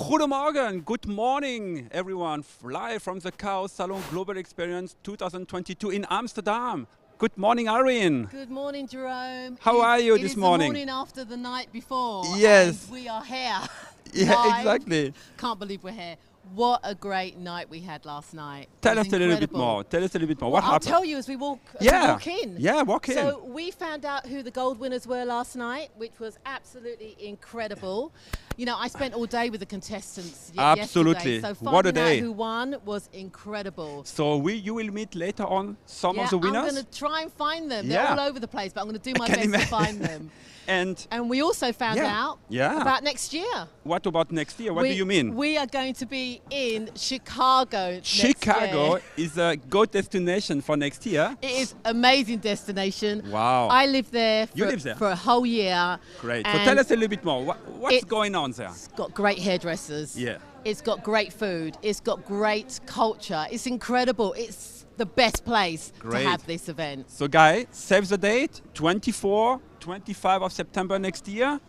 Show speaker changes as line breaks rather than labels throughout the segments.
Goedemorgen, good morning, everyone. Live from the Kao Salon Global Experience 2022 in Amsterdam. Good morning, Irene.
Good morning, Jerome.
How are you this morning?
It is the morning after the night before.
Yes.
And we are here.
Yeah,
live.
exactly.
Can't believe we're here. What a great night we had last night.
Tell us a little bit more. Tell us a little bit more.
Well,
What happened?
I'll tell you as we walk in.
Yeah, walk in.
So we found out who the gold winners were last night, which was absolutely incredible. You know, I spent all day with the contestants
Absolutely.
yesterday. So
What a
finding
day.
out who won was incredible.
So you will meet later on some of the winners?
I'm going to try and find them. They're all over the place, but I'm going to do my best to find them. And we also found out about next year.
What about next year? What do you mean?
We are going to be in Chicago
Chicago
next year.
is a good destination for next year.
It is an amazing destination.
Wow.
I lived there
for
a whole year.
Great. So tell us a little bit more. What's going on there?
It's got great hairdressers.
Yeah.
It's got great food. It's got great culture. It's incredible. It's the best place to have this event.
So guys, save the date, 24, 25 of September next year.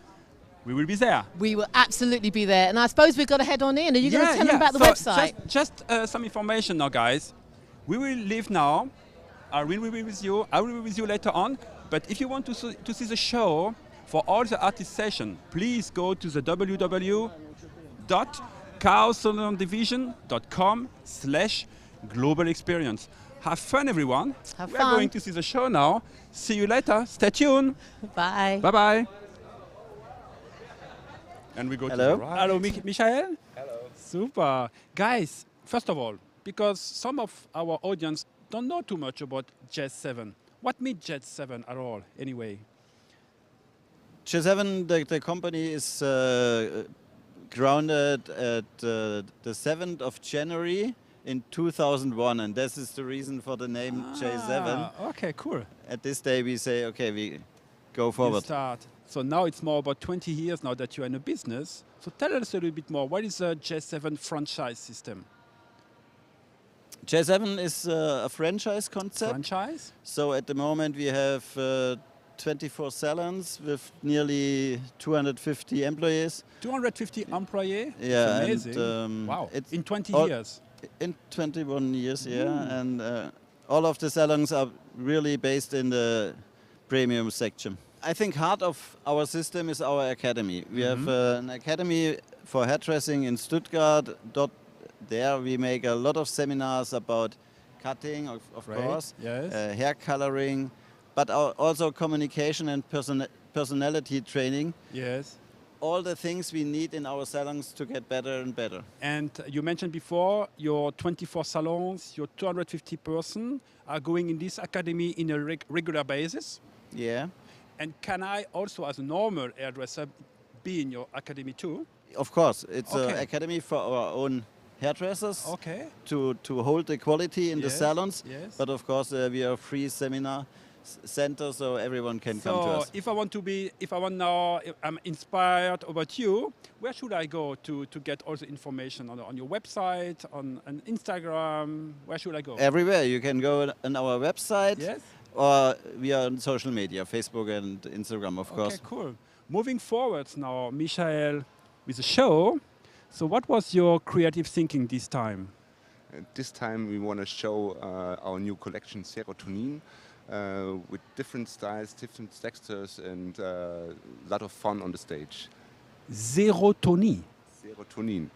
We will be there.
We will absolutely be there. And I suppose we've got to head on in. Are you going to tell them about the website?
Just some information now, guys. We will leave now. Irene will be with you. I will be with you later on. But if you want to see the show for all the artist session, please go to the www.kaosalondivision.com/global experience. Have fun, everyone.
Have
fun.
We
are going to see the show now. See you later. Stay tuned.
Bye.
Bye-bye. And we go
to
the right. Hello, Michael.
Hello.
Super. Guys, first of all, because some of our audience don't know too much about Jazz 7. What means Jazz 7 at all, anyway?
Jazz 7, the company is grounded at the 7th of January in 2001, and this is the reason for the name J7.
Okay, cool.
At this day we say, okay, we go forward.
So now it's more about 20 years now that you're in a business. So tell us a little bit more. What is the J7 franchise system?
J7 is a franchise concept.
Franchise?
So at the moment we have 24 salons with nearly 250 employees.
250 employees?
Yeah.
That's amazing.
And,
wow. In 20 years?
In 21 years, and all of the salons are really based in the premium section. I think heart of our system is our academy. We have an academy for hairdressing in Stuttgart. There we make a lot of seminars about cutting, of course, hair coloring, but also communication and personality training.
Yes.
All the things we need in our salons to get better and better.
And you mentioned before your 24 salons, your 250 persons are going in this academy in a regular basis.
Yeah.
And can I also, as a normal hairdresser, be in your academy too?
Of course, it's an academy for our own hairdressers to hold the quality in the salons.
Yes.
But of course, we are a free seminar center, so everyone can come to us.
So if I'm inspired about you, where should I go to get all the information on your website, on Instagram? Where should I go?
Everywhere. You can go on our website.
Yes.
Or we are on social media, Facebook and Instagram, of course.
Okay, cool. Moving forward now, Michael, with the show. So what was your creative thinking this time?
This time we want to show our new collection, Ciceron, with different styles, different textures, and a lot of fun on the stage.
Serotonin.
Serotonin,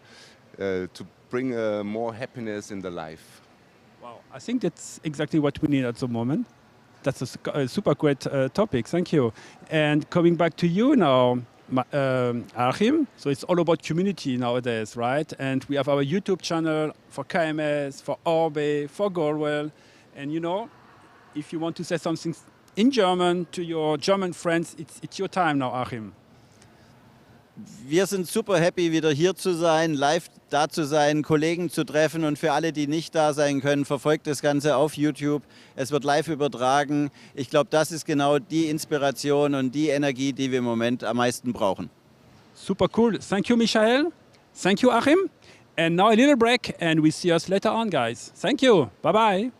to bring more happiness in the life.
Wow, I think that's exactly what we need at the moment. That's a super great topic, thank you. And coming back to you now, Achim, so it's all about community nowadays, right? And we have our YouTube channel for KMS, for Orbe, for Goldwell. And you know, if you want to say something in German to your German friends, it's your time now, Achim.
Wir sind super happy, wieder hier zu sein, live da zu sein, Kollegen zu treffen, und für alle, die nicht da sein können, verfolgt das Ganze auf YouTube. Es wird live übertragen. Ich glaube, das ist genau die Inspiration und die Energie, die wir im Moment am meisten brauchen.
Super cool. Thank you, Michael. Thank you, Achim. And now a little break, and we see us later on, guys. Thank you. Bye-bye.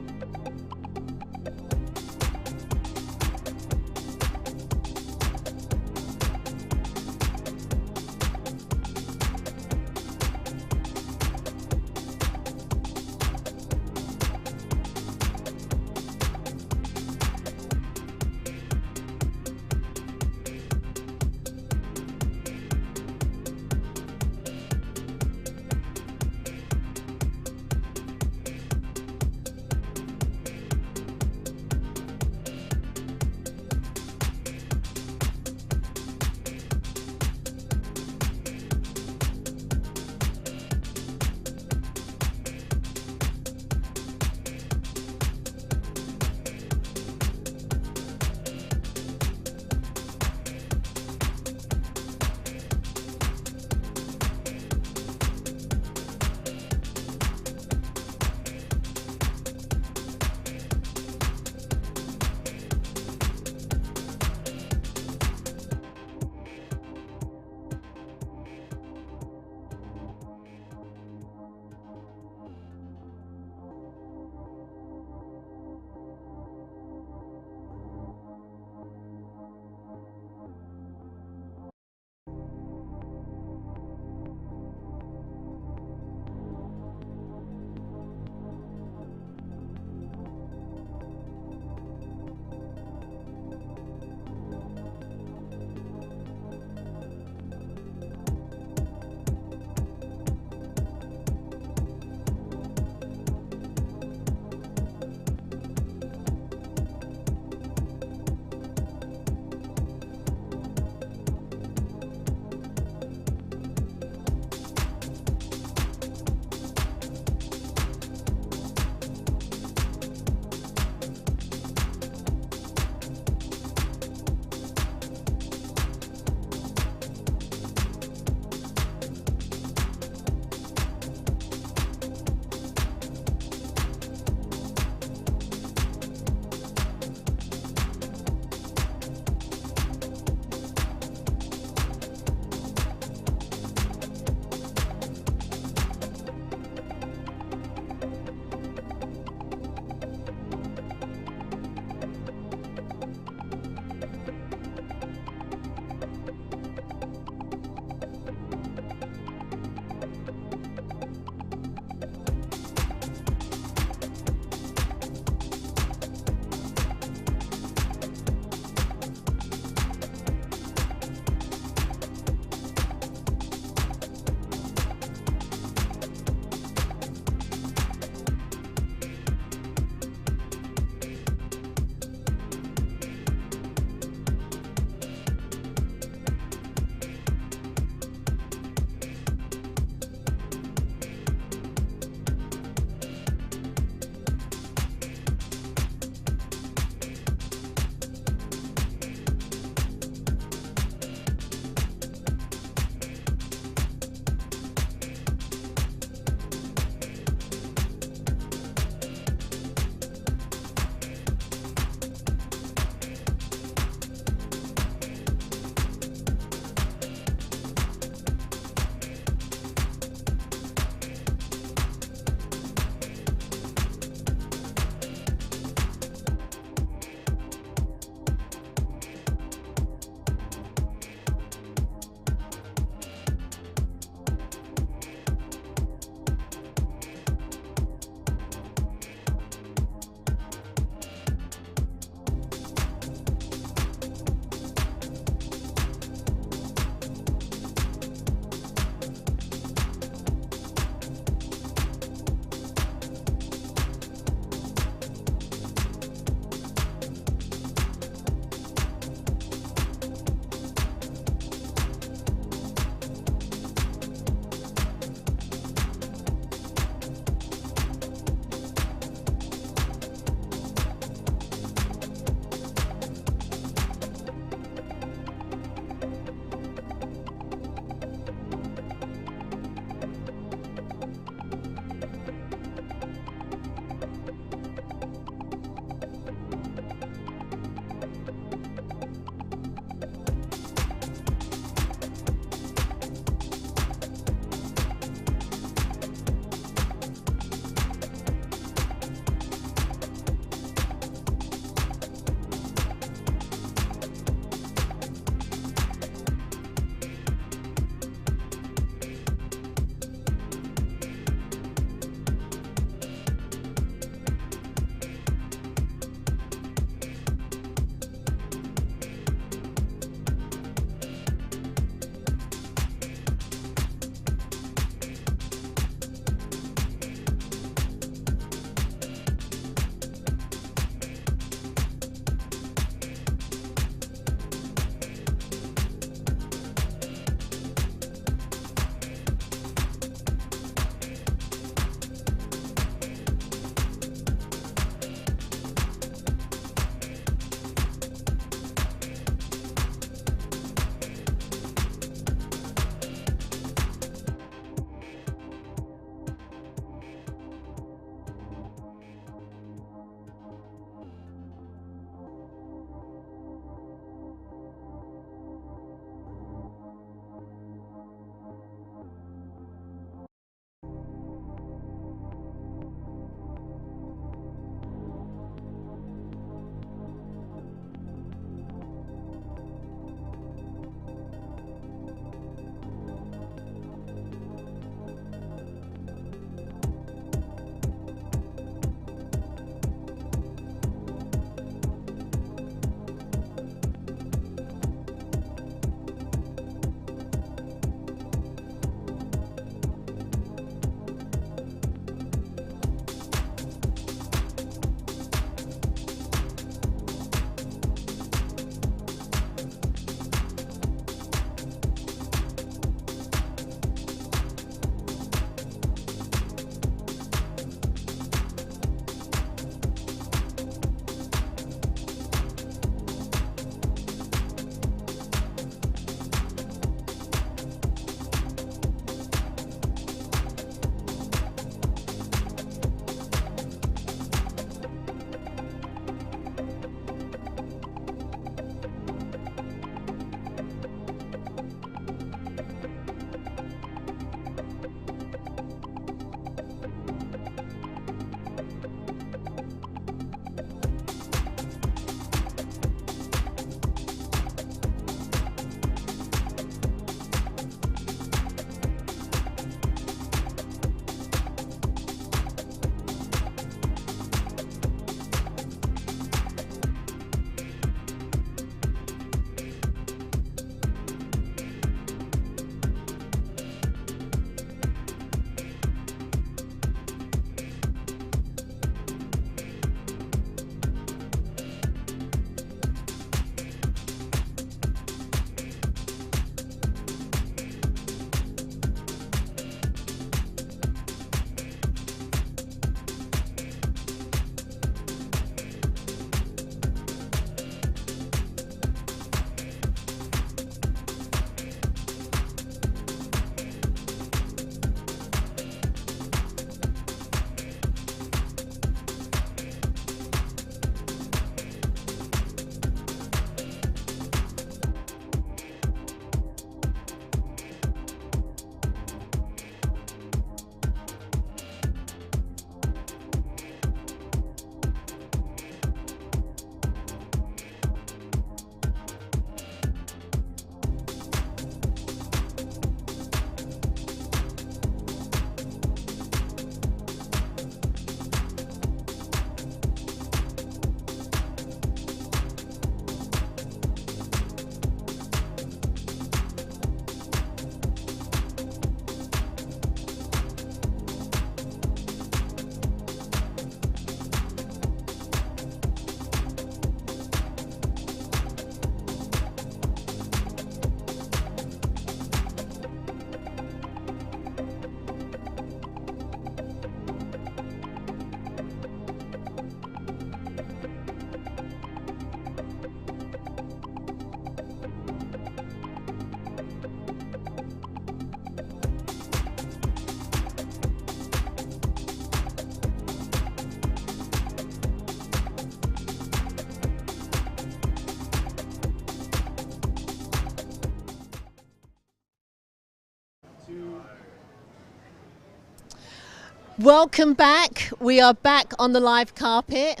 Welcome back. We are back on the live carpet,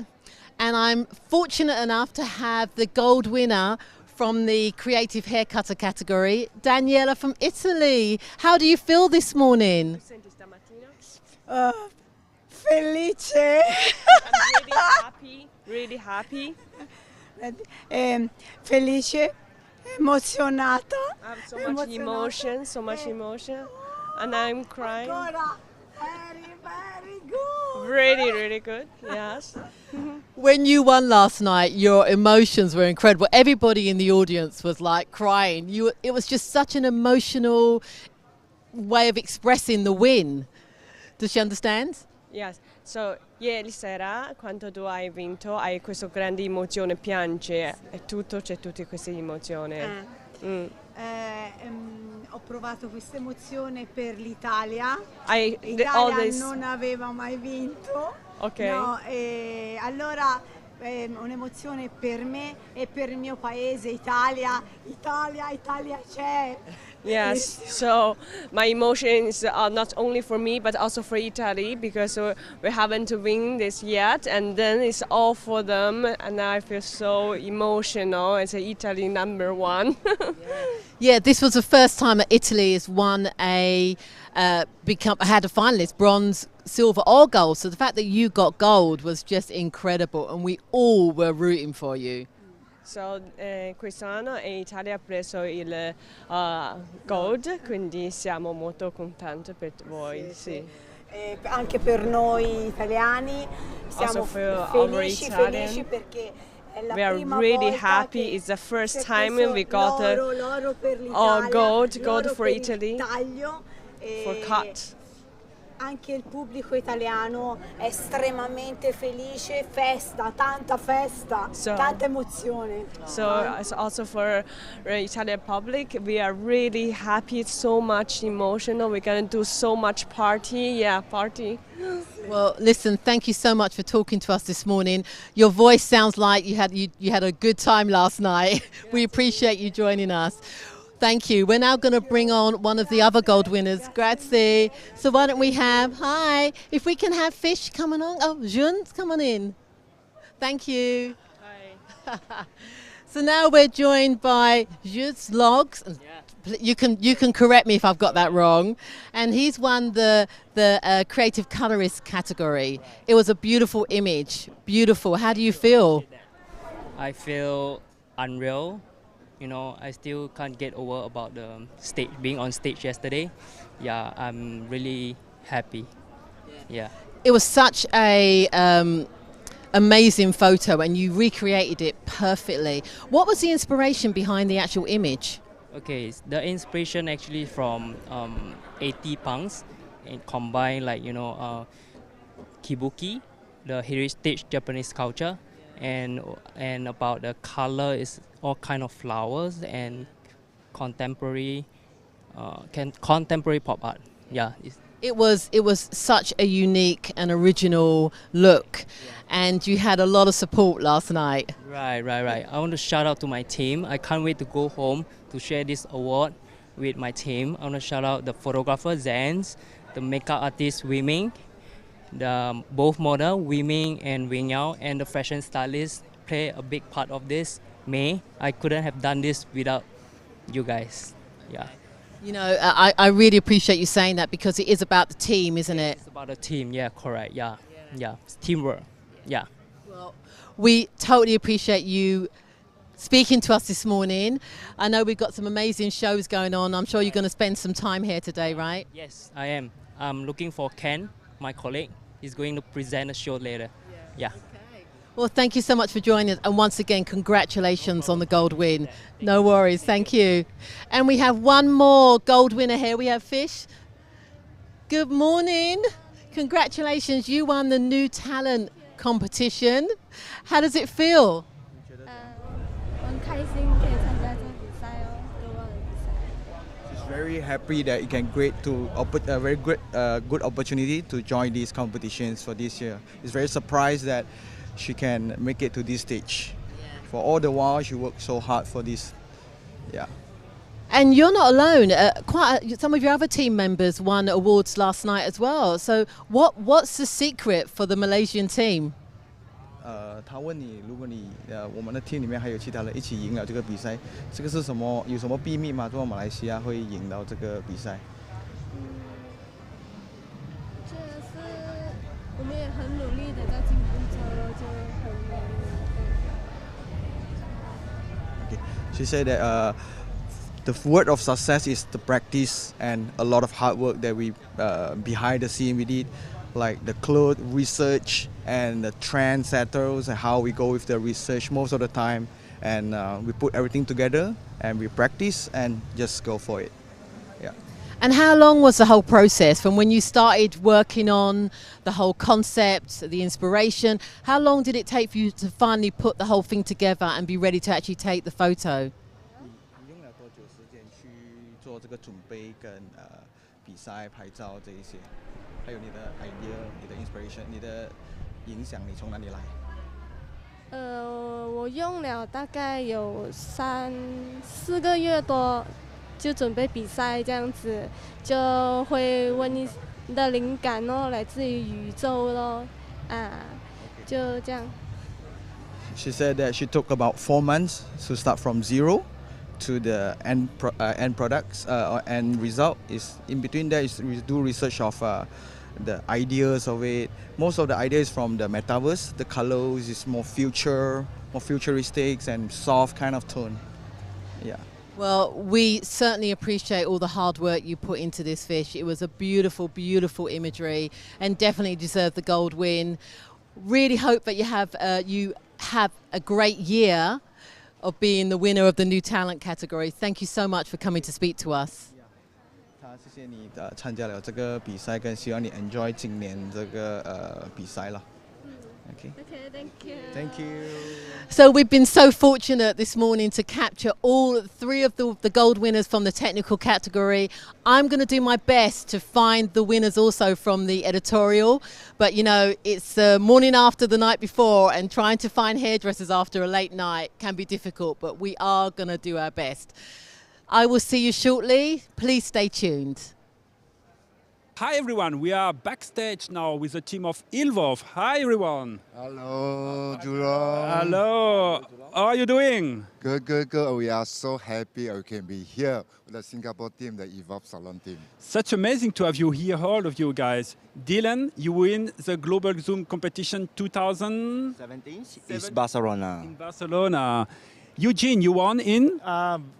and I'm fortunate enough to have the gold winner from the creative haircutter category, Daniela from Italy. How do you feel this morning?
Felice.
I'm really happy.
Felice, emozionata.
I have so much emotion, and I'm crying.
Ancora, very good.
Really good, yes.
When you won last night, your emotions were incredible. Everybody in the audience was like crying. It was just such an emotional way of expressing the win. Does she understand?
Yes. So, ieri sera, quando tu hai vinto, hai questa grande emozione, piange, e tutto, c'è tutte queste emozioni.
Ho provato questa emozione per l'Italia.
L'Italia
non aveva mai vinto.
Ok.
No, e allora un'emozione per me e per il mio paese, Italia c'è.
Yes, so my emotions are not only for me but also for Italy, because we haven't win this yet, and then it's all for them, and I feel so emotional as Italy #1.
Yeah, this was the first time that Italy has won had a finalist, bronze, silver or gold. So the fact that you got gold was just incredible, and we all were rooting for you.
So quest'anno Italia ha preso il gold, quindi siamo molto contenti per voi. Sì.
Anche per noi italiani siamo felici perché è la prima volta.
We are really happy. It's the first time we got
l'oro per l'Italia,
gold for Italy, for
cut.
cut.
Anche il pubblico italiano è estremamente felice, tanta festa, tanta emozione.
So also for the Italian public, we are really happy. It's so much emotional. We're gonna do so much party.
Well, listen, thank you so much for talking to us this morning. Your voice sounds like you had a good time last night. We appreciate you joining us. Thank you. We're now going to bring on one of the other gold winners. Grazie. So why don't we if we can have Fish coming on. Oh, Jun, come on in. Thank you.
Hi.
So now we're joined by Jules Logs. You can correct me if I've got that wrong. And he's won the creative colorist category. It was a beautiful image. Beautiful. How do you feel?
I feel unreal. You know, I still can't get over about the stage, being on stage yesterday. Yeah, I'm really happy. Yeah.
It was such a amazing photo, and you recreated it perfectly. What was the inspiration behind the actual image?
Okay, the inspiration actually from 80 punks and combine kibuki, the heritage Japanese culture, and about the color is all kind of flowers and contemporary pop art. Yeah.
It was such a unique and original look, and you had a lot of support last night.
Right. I want to shout out to my team. I can't wait to go home to share this award with my team. I want to shout out the photographer Zans, the makeup artist Wiming, the both model Wiming and Wing Yao, and the fashion stylist play a big part of this. May, I couldn't have done this without you guys. Yeah.
You know, I really appreciate you saying that, because it is about the team, isn't it?
It's about the team, yeah, correct, yeah. It's teamwork, yeah.
Well, we totally appreciate you speaking to us this morning. I know we've got some amazing shows going on. I'm sure you're going to spend some time here today, right?
Yes, I am. I'm looking for Ken, my colleague. He's going to present a show later. Yeah.
Well, thank you so much for joining us. And once again, congratulations on the gold win. No worries. Thank you. And we have one more gold winner here. We have Fish. Good morning. Congratulations. You won the New Talent competition. How does it feel?
很开心可以参加这个比赛哦，多棒的比赛。
She's very happy that it can a very good opportunity to join these competitions for this year. It's very surprised that she can make it to this stage. For all the while, she worked so hard for this. Yeah.
And you're not alone. Some of your other team members won awards last night as well. So what's the secret for the Malaysian team?
他问你，如果你我们的 team 里面还有其他人一起赢了这个比赛，这个是什么？有什么秘密吗？做马来西亚会赢到这个比赛？
这是我们也很努力的在进步着，就很努力。
Okay. She said that the word of success is the practice and a lot of hard work that we behind the scene we did, like the clothes research and the trend setters and how we go with the research most of the time, and we put everything together and we practice and just go for it. Yeah.
And how long was the whole process from when you started working on the whole concept, the inspiration? How long did it take for you to finally put the whole thing together and be ready to actually take the photo?
你用了多久时间去做这个准备跟比赛拍照这一些？还有你的 idea、你的 inspiration、你的影响，你从哪里来？
我用了大概有3-4个月多，就准备比赛这样子，就会问你的灵感咯，来自于宇宙咯，就这样。
She said that she took about 4 months to start from zero to the end products end result. Is in between there is we do research of the ideas of it. Most of the ideas from the metaverse. The colors is more futuristic and soft kind of tone. Yeah.
Well, we certainly appreciate all the hard work you put into this fish. It was a beautiful, beautiful imagery and definitely deserved the gold win. Really hope that you have a great year of being the winner of the new talent category. Thank you so much for coming to speak to us.
谢谢你参加了这个比赛，跟希望你 enjoy 今年这个比赛了。Okay.
Okay, thank you.
Thank you.
So we've been so fortunate this morning to capture all 3 of the gold winners from the technical category. I'm going to do my best to find the winners also from the editorial. But, you know, it's the morning after the night before, and trying to find hairdressers after a late night can be difficult. But we are going to do our best. I will see you shortly. Please stay tuned.
Hi everyone, we are backstage now with the team of Ilvov. Hi everyone.
Hello, Jerome.
Hello. How are you doing?
Good, good, good. We are so happy we can be here with the Singapore team, the Evolve Salon team.
Such amazing to have you here, all of you guys. Dylan, you win the Global Zoom competition 2017
in Barcelona.
In Barcelona. Eugene, you won in?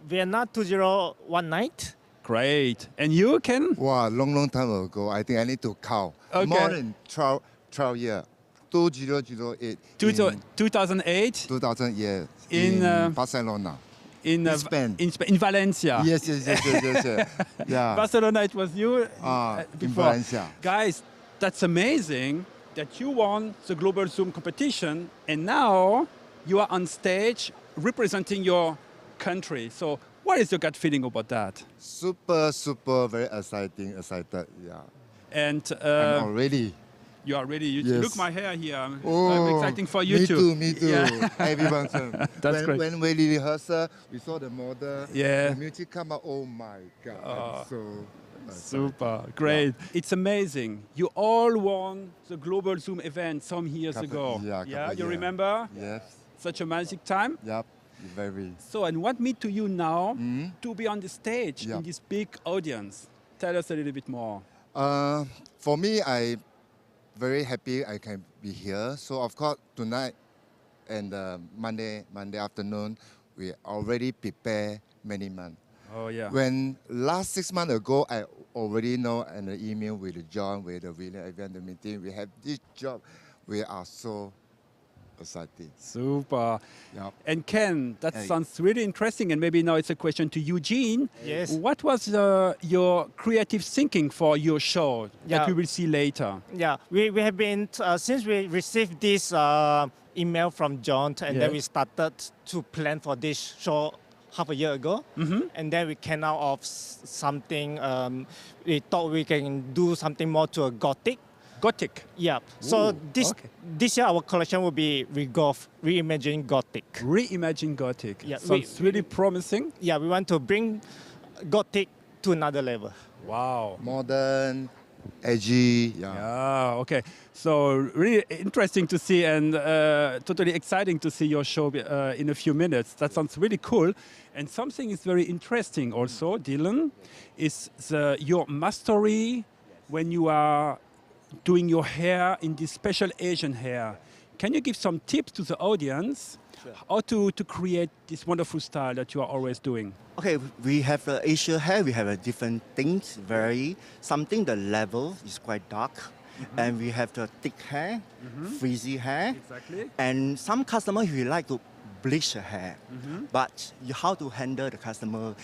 Vienna 2019.
Great. And you, Ken?
Wow, long time ago. I think I need to count.
Okay.
More than 12 years. 2008.
2008?
2000, yes.
In
Barcelona.
In
Spain.
In Valencia.
Yes. Yeah.
Barcelona, it was you
in Valencia.
Guys, that's amazing that you won the Global Zoom competition and now you are on stage representing your country. So what is your gut feeling about that?
Super, very excited, yeah.
And
I'm ready.
You are ready. You
yes.
Look my hair here.
Oh,
I'm exciting for you too.
Me too.
Yeah.
Everyone's
That's great.
When we rehearsal, we saw the model.
Yeah.
The music come out. Oh my God! I'm so
super great. Yeah. It's amazing. You all won the Global Zoom event some years ago.
Yeah.
You remember?
Yes.
Such a magic time.
Yep. Very.
So, and what me to you now to be on the stage in this big audience? Tell us a little bit more.
For me, I very happy I can be here. So of course tonight and Monday afternoon, we already prepare many months.
Oh yeah.
When last 6 months ago, I already know an email with John with the winner event the meeting. We have this job. We are so excited.
Super.
Yep.
And Ken, that sounds really interesting. And maybe now it's a question to Eugene.
Yes.
What was your creative thinking for your show that we will see later?
Yeah, we have been, since we received this email from John, and then we started to plan for this show half a year ago. And then we came out of something, we thought we can do something more to a Gothic. Yeah. So this year our collection will be Reimagine Gothic.
Reimagine Gothic.
Yeah.
Sounds really promising.
Yeah, we want to bring gothic to another level.
Wow.
Modern, edgy.
Yeah, okay. So really interesting to see and totally exciting to see your show in a few minutes. That sounds really cool. And something is very interesting also, Dylan, is your mastery when you are doing your hair in this special Asian hair. Can you give some tips to the audience how to create this wonderful style that you are always doing?
Okay, we have Asian hair, we have different things, something the level is quite dark. And we have the thick hair, frizzy hair.
Exactly.
And some customers will like to bleach the hair. But how to handle the customer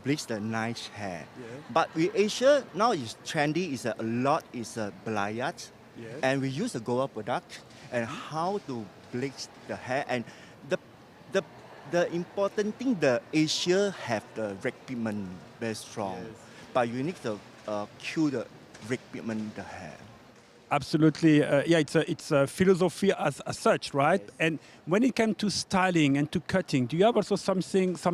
bleach the nice hair.
Yeah.
But with Asia, now is trendy, is a lot is a balayage.
Yes.
And we use the Goa product and how to bleach the hair. And the important thing, the Asia have the red pigment very strong.
Yes.
But you need to kill the red pigment in the hair.
Absolutely, yeah. It's a philosophy as such, right? Yes. And when it comes to styling and to cutting, do you have also some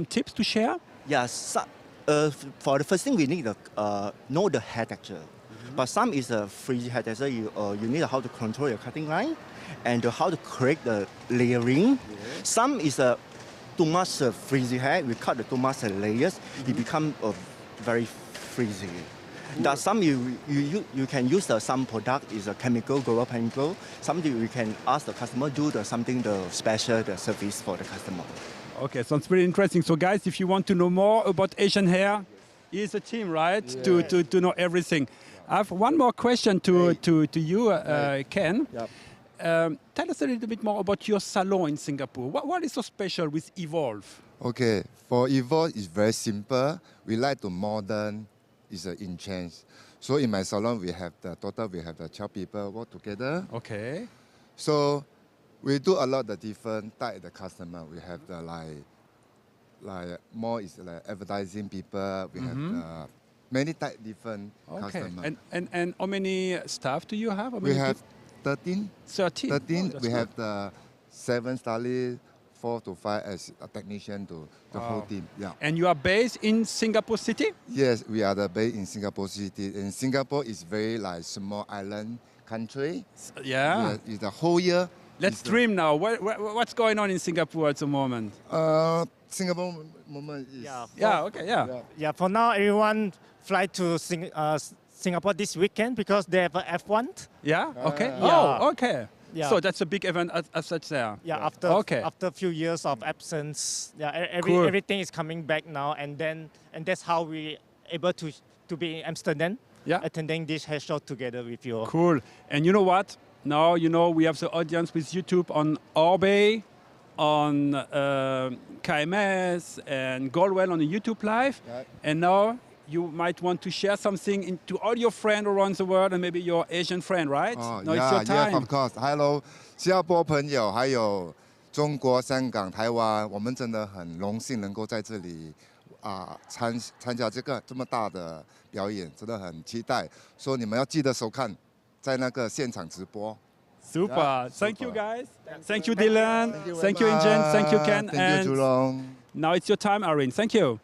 tips to share?
Yes. For the first thing, we need to know the hair texture. But some is a frizzy hair texture. You need how to control your cutting line and how to correct the layering. Yes. Some is too much frizzy hair. We cut the too much layers. It become very frizzy. That some you can use some product is a chemical, global chemical. Something we can ask the customer do something special service for the customer.
Okay, sounds pretty interesting. So guys, if you want to know more about Asian hair, here's a team, right? Yes. To know everything. I have one more question to you, Ken.
Yep.
Tell us a little bit more about your salon in Singapore. What is so special with Evolve?
Okay, for Evolve, it's very simple. We like to modern. Is in change. So in my salon, we have the 12 people work together.
Okay.
So we do a lot of different type of customer. We have the like more is like advertising people. We have many type different customers.
And how many staff do you have?
We have 13.
13.
13.
Oh,
we have the 7 stylists, 4 to 5 as a technician to the whole team. Yeah.
And you are based in Singapore City?
Yes, we are based in Singapore City. And Singapore is very like small island country.
Yeah.
It's the whole year.
Let's dream now. What's going on in Singapore at the moment?
Singapore moment is...
Yeah, for now, everyone fly to Singapore this weekend because they have a F1.
Yeah? Okay. Okay.
Yeah.
So that's a big event as such there.
Yeah, after a few years of absence, everything is coming back now, and that's how we able to be in Amsterdam, attending this hair show together with you.
Cool. And you know what? Now we have the audience with YouTube on Orbe, on KMS and Goldwell on the YouTube Live, and now you might want to share something to all your friends around the world and maybe your Asian friend, right?
Oh,
now it's your time.
Yeah, of course. Hello, 新加坡朋友，还有中国、香港、台湾，我们真的很荣幸能够在这里参加这么大的表演，真的很期待。说你们要记得收看，在那个现场直播。
Super. Thank you, guys. Thank you, Dylan. Thank you, Ingen. Thank you, Ken.
Thank you, Julong.
Now it's your time, Irene. Thank you.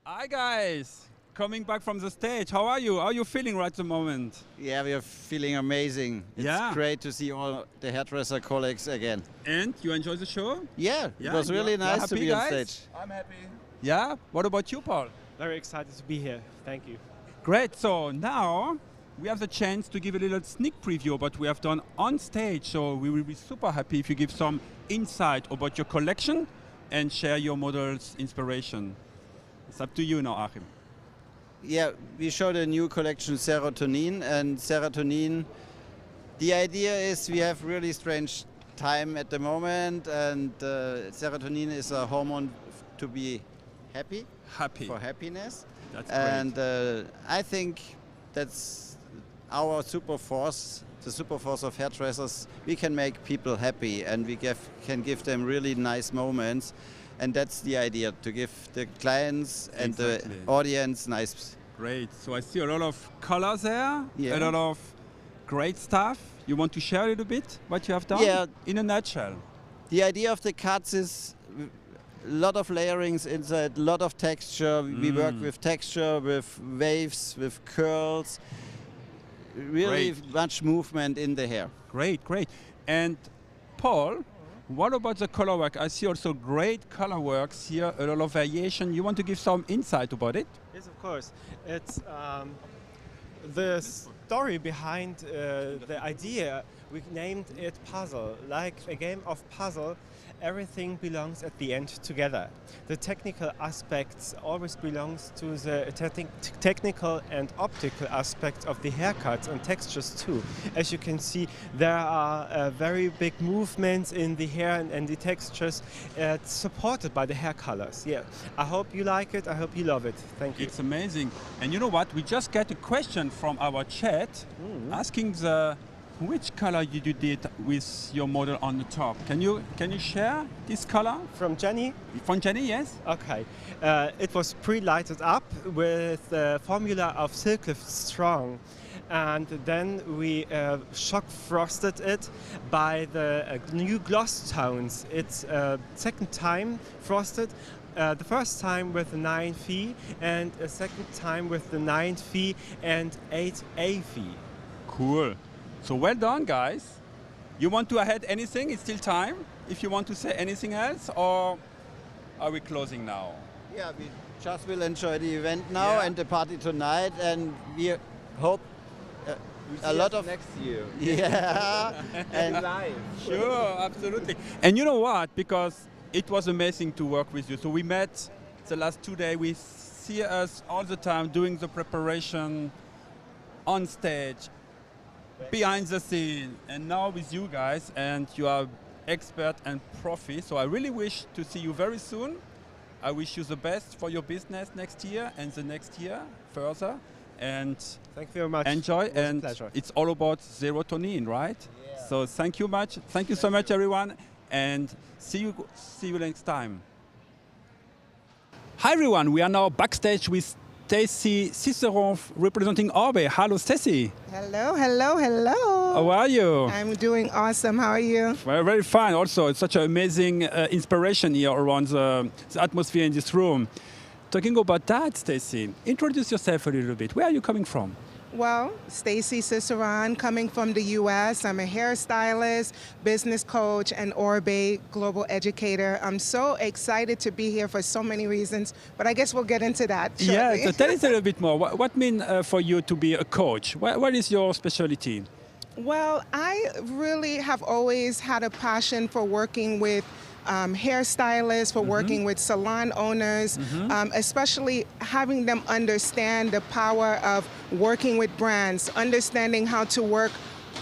Hi guys, coming back from the stage. How are you? How are you feeling right at the moment?
Yeah, we are feeling amazing. It's great to see all the hairdresser colleagues again.
And you enjoy the show?
Yeah, it was really nice to be on stage.
I'm happy. Yeah? What about you, Paul?
Very excited to be here. Thank you.
Great. So now we have the chance to give a little sneak preview of what we have done on stage. So we will be super happy if you give some insight about your collection and share your model's inspiration. It's up to you now, Achim.
Yeah, we showed a new collection, Serotonin. And Serotonin, the idea is we have really strange time at the moment. And Serotonin is a hormone to be happy. For happiness.
That's
and
great.
I think that's our super force, the super force of hairdressers. We can make people happy and we can give them really nice moments. And that's the idea, to give the clients and the audience nice.
Great. So I see a lot of colors there,
Yeah.
a lot of great stuff. You want to share a little bit what you have done?
Yeah.
In a nutshell.
The idea of the cuts is a lot of layerings inside, a lot of texture. We work with texture, with waves, with curls. Really much movement in the hair.
Great, great. And Paul, what about the color work? I see also great color works here, a lot of variation. You want to give some insight about it?
Yes, of course. It's the story behind the idea. We named it Puzzle. Like a game of puzzle, everything belongs at the end together. The technical aspects always belongs to the technical and optical aspects of the haircuts and textures too. As you can see, there are very big movements in the hair and the textures supported by the hair colors. Yeah, I hope you like it. I hope you love it. Thank you.
It's amazing. And you know what? We just got a question from our chat asking which color you did with your model on the top. Can you share this color?
From Jenny?
From Jenny, yes.
Okay. It was pre-lighted up with the formula of Silk Strong. And then we shock frosted it by the new gloss tones. It's second time frosted. The first time with the 9Phi and a second time with the 9Phi and 8A Phi.
Cool. So well done, guys. You want to add anything? It's still time. If you want to say anything else, or are we closing now?
Yeah, we just will enjoy the event now and the party tonight, and we hope a lot of
next year.
Yeah, and
live.
Sure, absolutely. And you know what? Because it was amazing to work with you. So we met the last 2 days. We see us all the time doing the preparation on stage, behind the scene, and now with you guys, and you are expert and profi. So I really wish to see you very soon. I wish you the best for your business next year and the next year further. And
thank you very much.
Enjoy.
It was a
and
pleasure.
It's all about serotonin, right?
Yeah.
So thank you much. Thank you so much, everyone, and see you next time. Hi everyone. We are now backstage with Stacey Ciceron representing Orbe. Hello, Stacey.
Hello, hello, hello.
How are you?
I'm doing awesome. How are you?
Very, very fine. Also, it's such an amazing inspiration here around the atmosphere in this room. Talking about that, Stacey, introduce yourself a little bit. Where are you coming from?
Well, Stacey Ciceron, coming from the U.S. I'm a hairstylist, business coach, and Orbe global educator. I'm so excited to be here for so many reasons, but I guess we'll get into that shortly.
Yeah, so tell us a little bit more. What means for you to be a coach? What is your specialty?
Well, I really have always had a passion for working with hairstylists, for working with salon owners, especially having them understand the power of working with brands, understanding how to work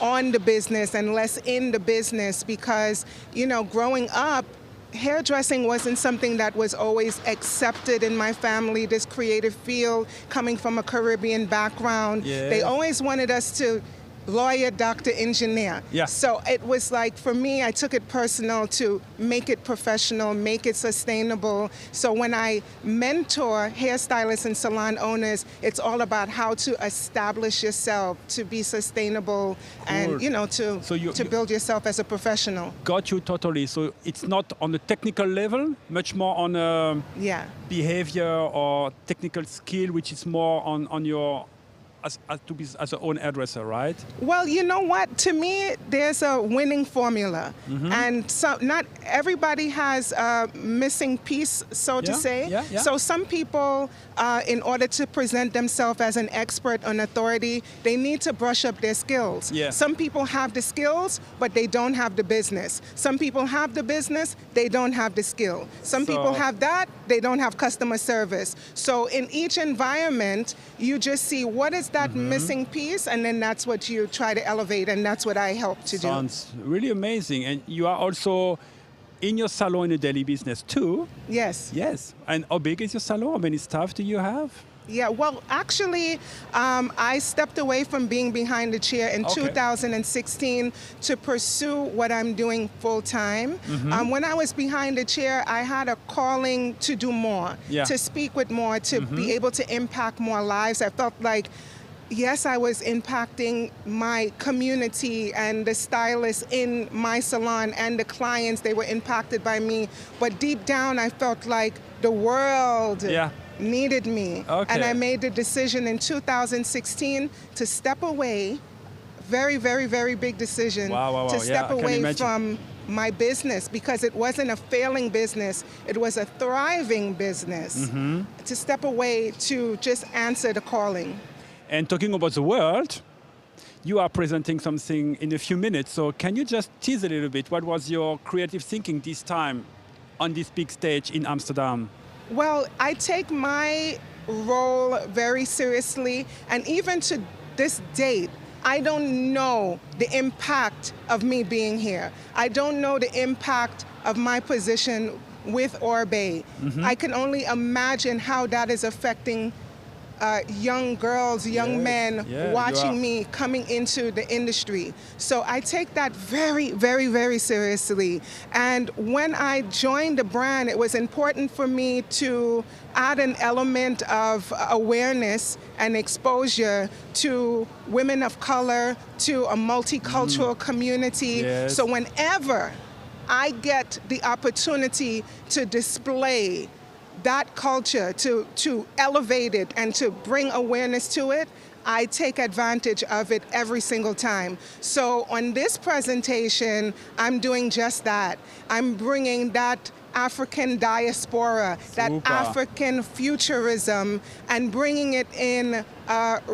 on the business and less in the business, because, you know, growing up, hairdressing wasn't something that was always accepted in my family, this creative field, coming from a Caribbean background.
Yes.
They always wanted us to lawyer, doctor, engineer.
Yeah.
So it was like, for me, I took it personal to make it professional, make it sustainable. So when I mentor hairstylists and salon owners, it's all about how to establish yourself to be sustainable and, you know, to build yourself as a professional.
Got you totally. So it's not on the technical level, much more on behavior or technical skill, which is more on your as an own hairdresser, right?
Well, you know what? To me, there's a winning formula. And so not everybody has a missing piece, so to say. So some people, in order to present themselves as an expert and authority, they need to brush up their skills. Some people have the skills, but they don't have the business. Some people have the business, they don't have the skill. Some people have that, they don't have customer service. So in each environment, you just see what is that missing piece, and then that's what you try to elevate, and that's what I help to do.
Sounds really amazing. And you are also in your salon in the daily business too?
Yes.
Yes. And how big is your salon? How many staff do you have?
Yeah, well, actually, I stepped away from being behind the chair in 2016 to pursue what I'm doing full time. When I was behind the chair, I had a calling to do more, to speak with more, to be able to impact more lives. I felt like, yes, I was impacting my community and the stylists in my salon and the clients, they were impacted by me. But deep down, I felt like the world needed me. And I made the decision in 2016 to step away. Very, very, very big decision. To step away from my business, because it wasn't a failing business, it was a thriving business. To step away to just answer the calling.
And talking about the world, you are presenting something in a few minutes. So can you just tease a little bit? What was your creative thinking this time on this big stage in Amsterdam?
Well, I take my role very seriously, and even to this date, I don't know the impact of me being here. I don't know the impact of my position with Orbe. I can only imagine how that is affecting young girls, young men watching me coming into the industry. So I take that very, very, very seriously. And when I joined the brand, it was important for me to add an element of awareness and exposure to women of color, to a multicultural community. So whenever I get the opportunity to display that culture, to elevate it and to bring awareness to it, I take advantage of it every single time. So on this presentation, I'm doing just that. I'm bringing that African diaspora, that African futurism, and bringing it in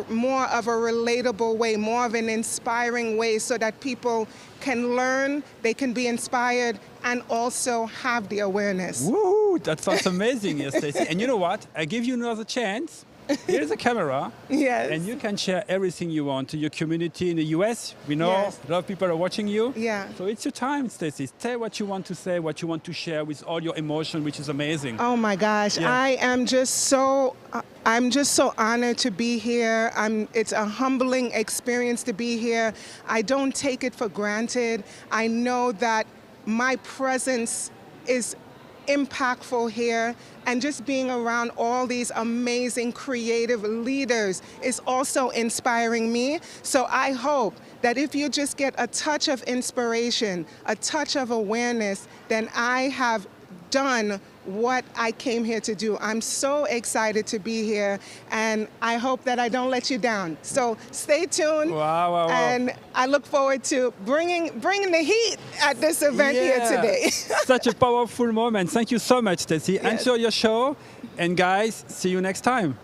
more of a relatable way, more of an inspiring way, so that people can learn, they can be inspired, and also have the awareness.
Woo! That sounds amazing, yes, Stacey. And you know what? I give you another chance. Here's a camera. And you can share everything you want to your community in the US. We know a lot of people are watching you. So it's your time, Stacey. Say what you want to say, what you want to share with all your emotion, which is amazing.
Oh my gosh, I am just so honored to be here. It's a humbling experience to be here. I don't take it for granted. I know that my presence is impactful here, and just being around all these amazing creative leaders is also inspiring me. So I hope that if you just get a touch of inspiration, a touch of awareness, then I have done what I came here to do. I'm so excited to be here, and I hope that I don't let you down. So stay tuned, and I look forward to bringing the heat at this event here today.
Such a powerful moment. Thank you so much, Stacey. Enjoy your show, and guys, see you next time.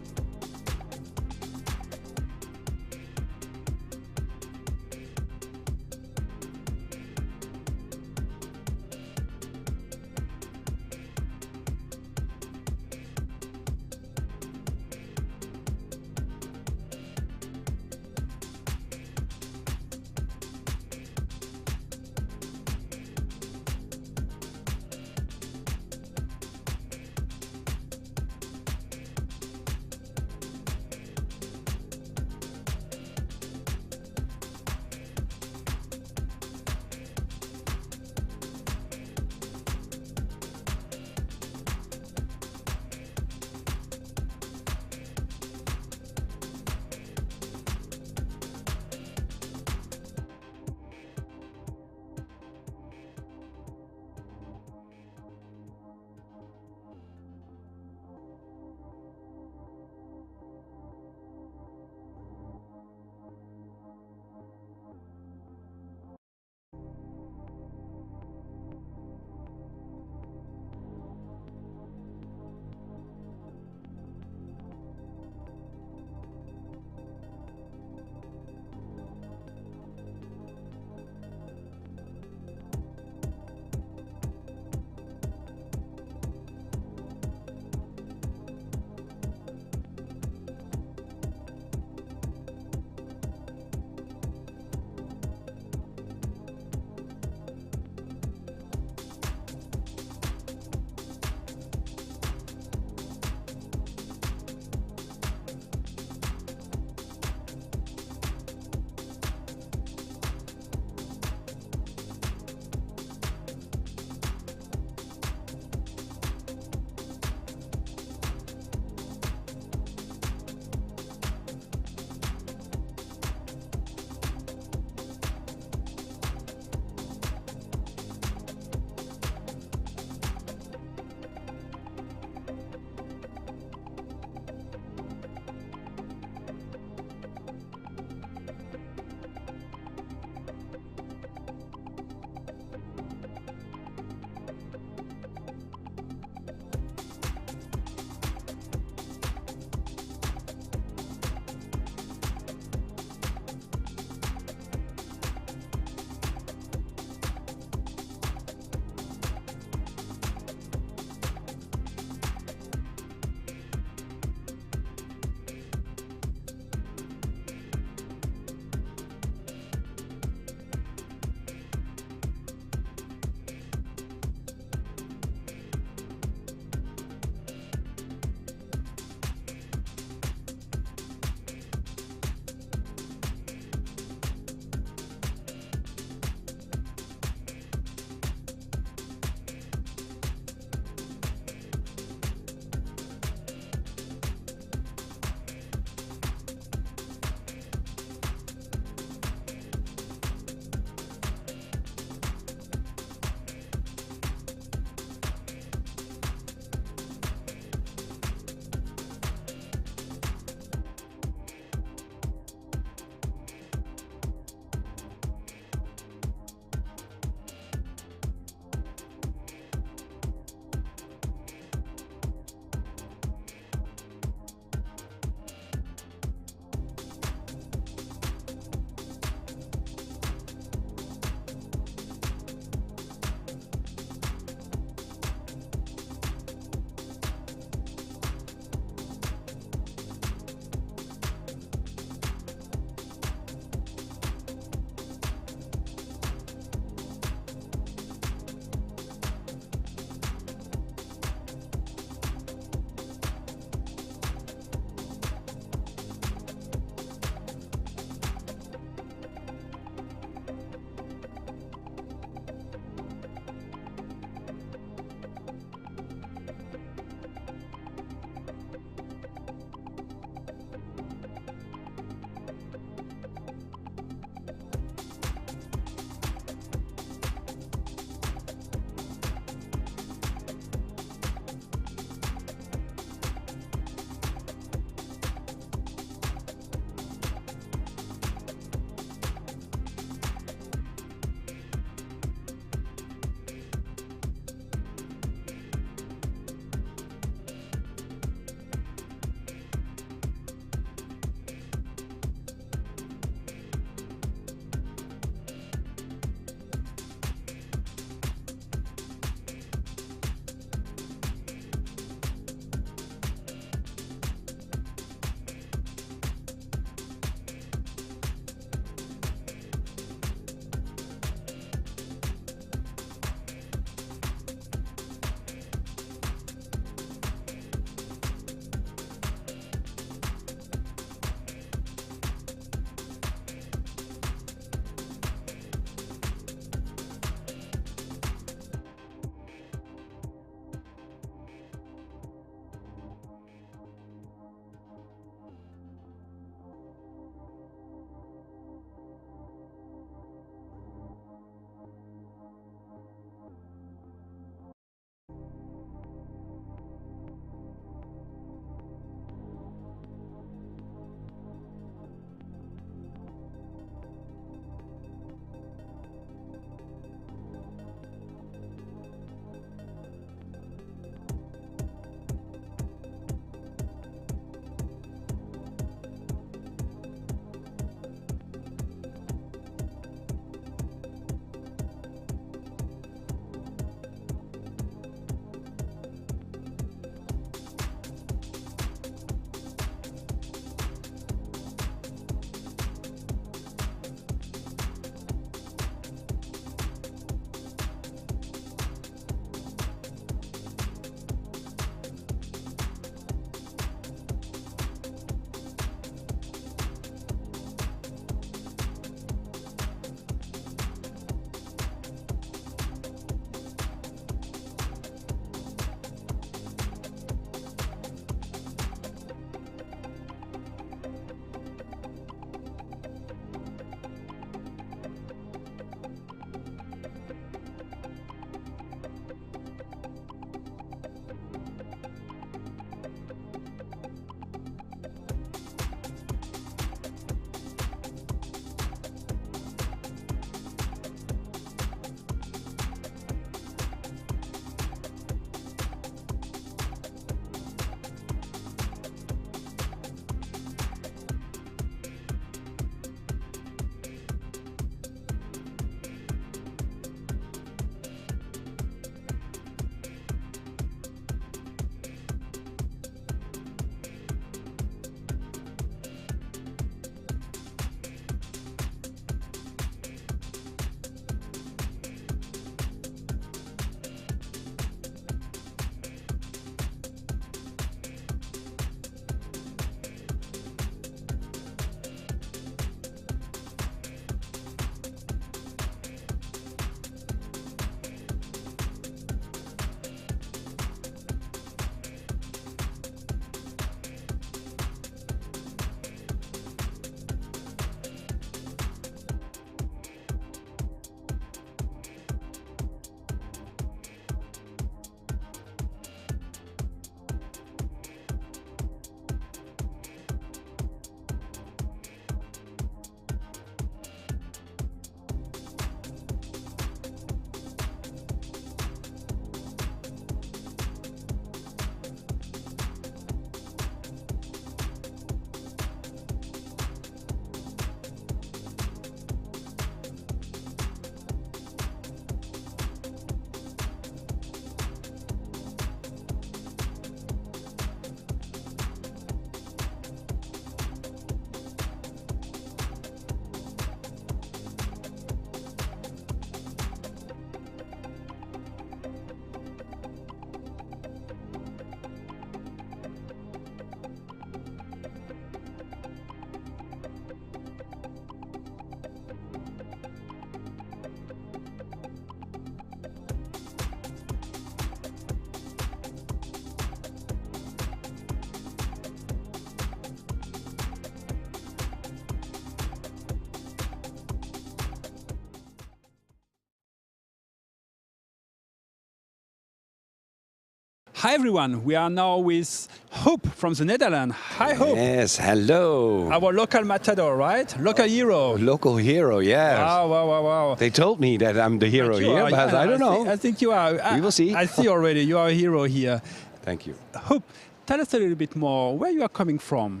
Hi everyone, we are now with Huub from the Netherlands. Hi Huub.
Yes, hello.
Our local matador, right? Local hero.
Local hero, yes.
Wow, wow, wow, wow.
They told me that I'm the hero here,
are,
but
yeah,
I don't know.
I think you are.
We will see.
I see already, you are a hero here.
Thank you.
Huub, tell us a little bit more where you are coming from.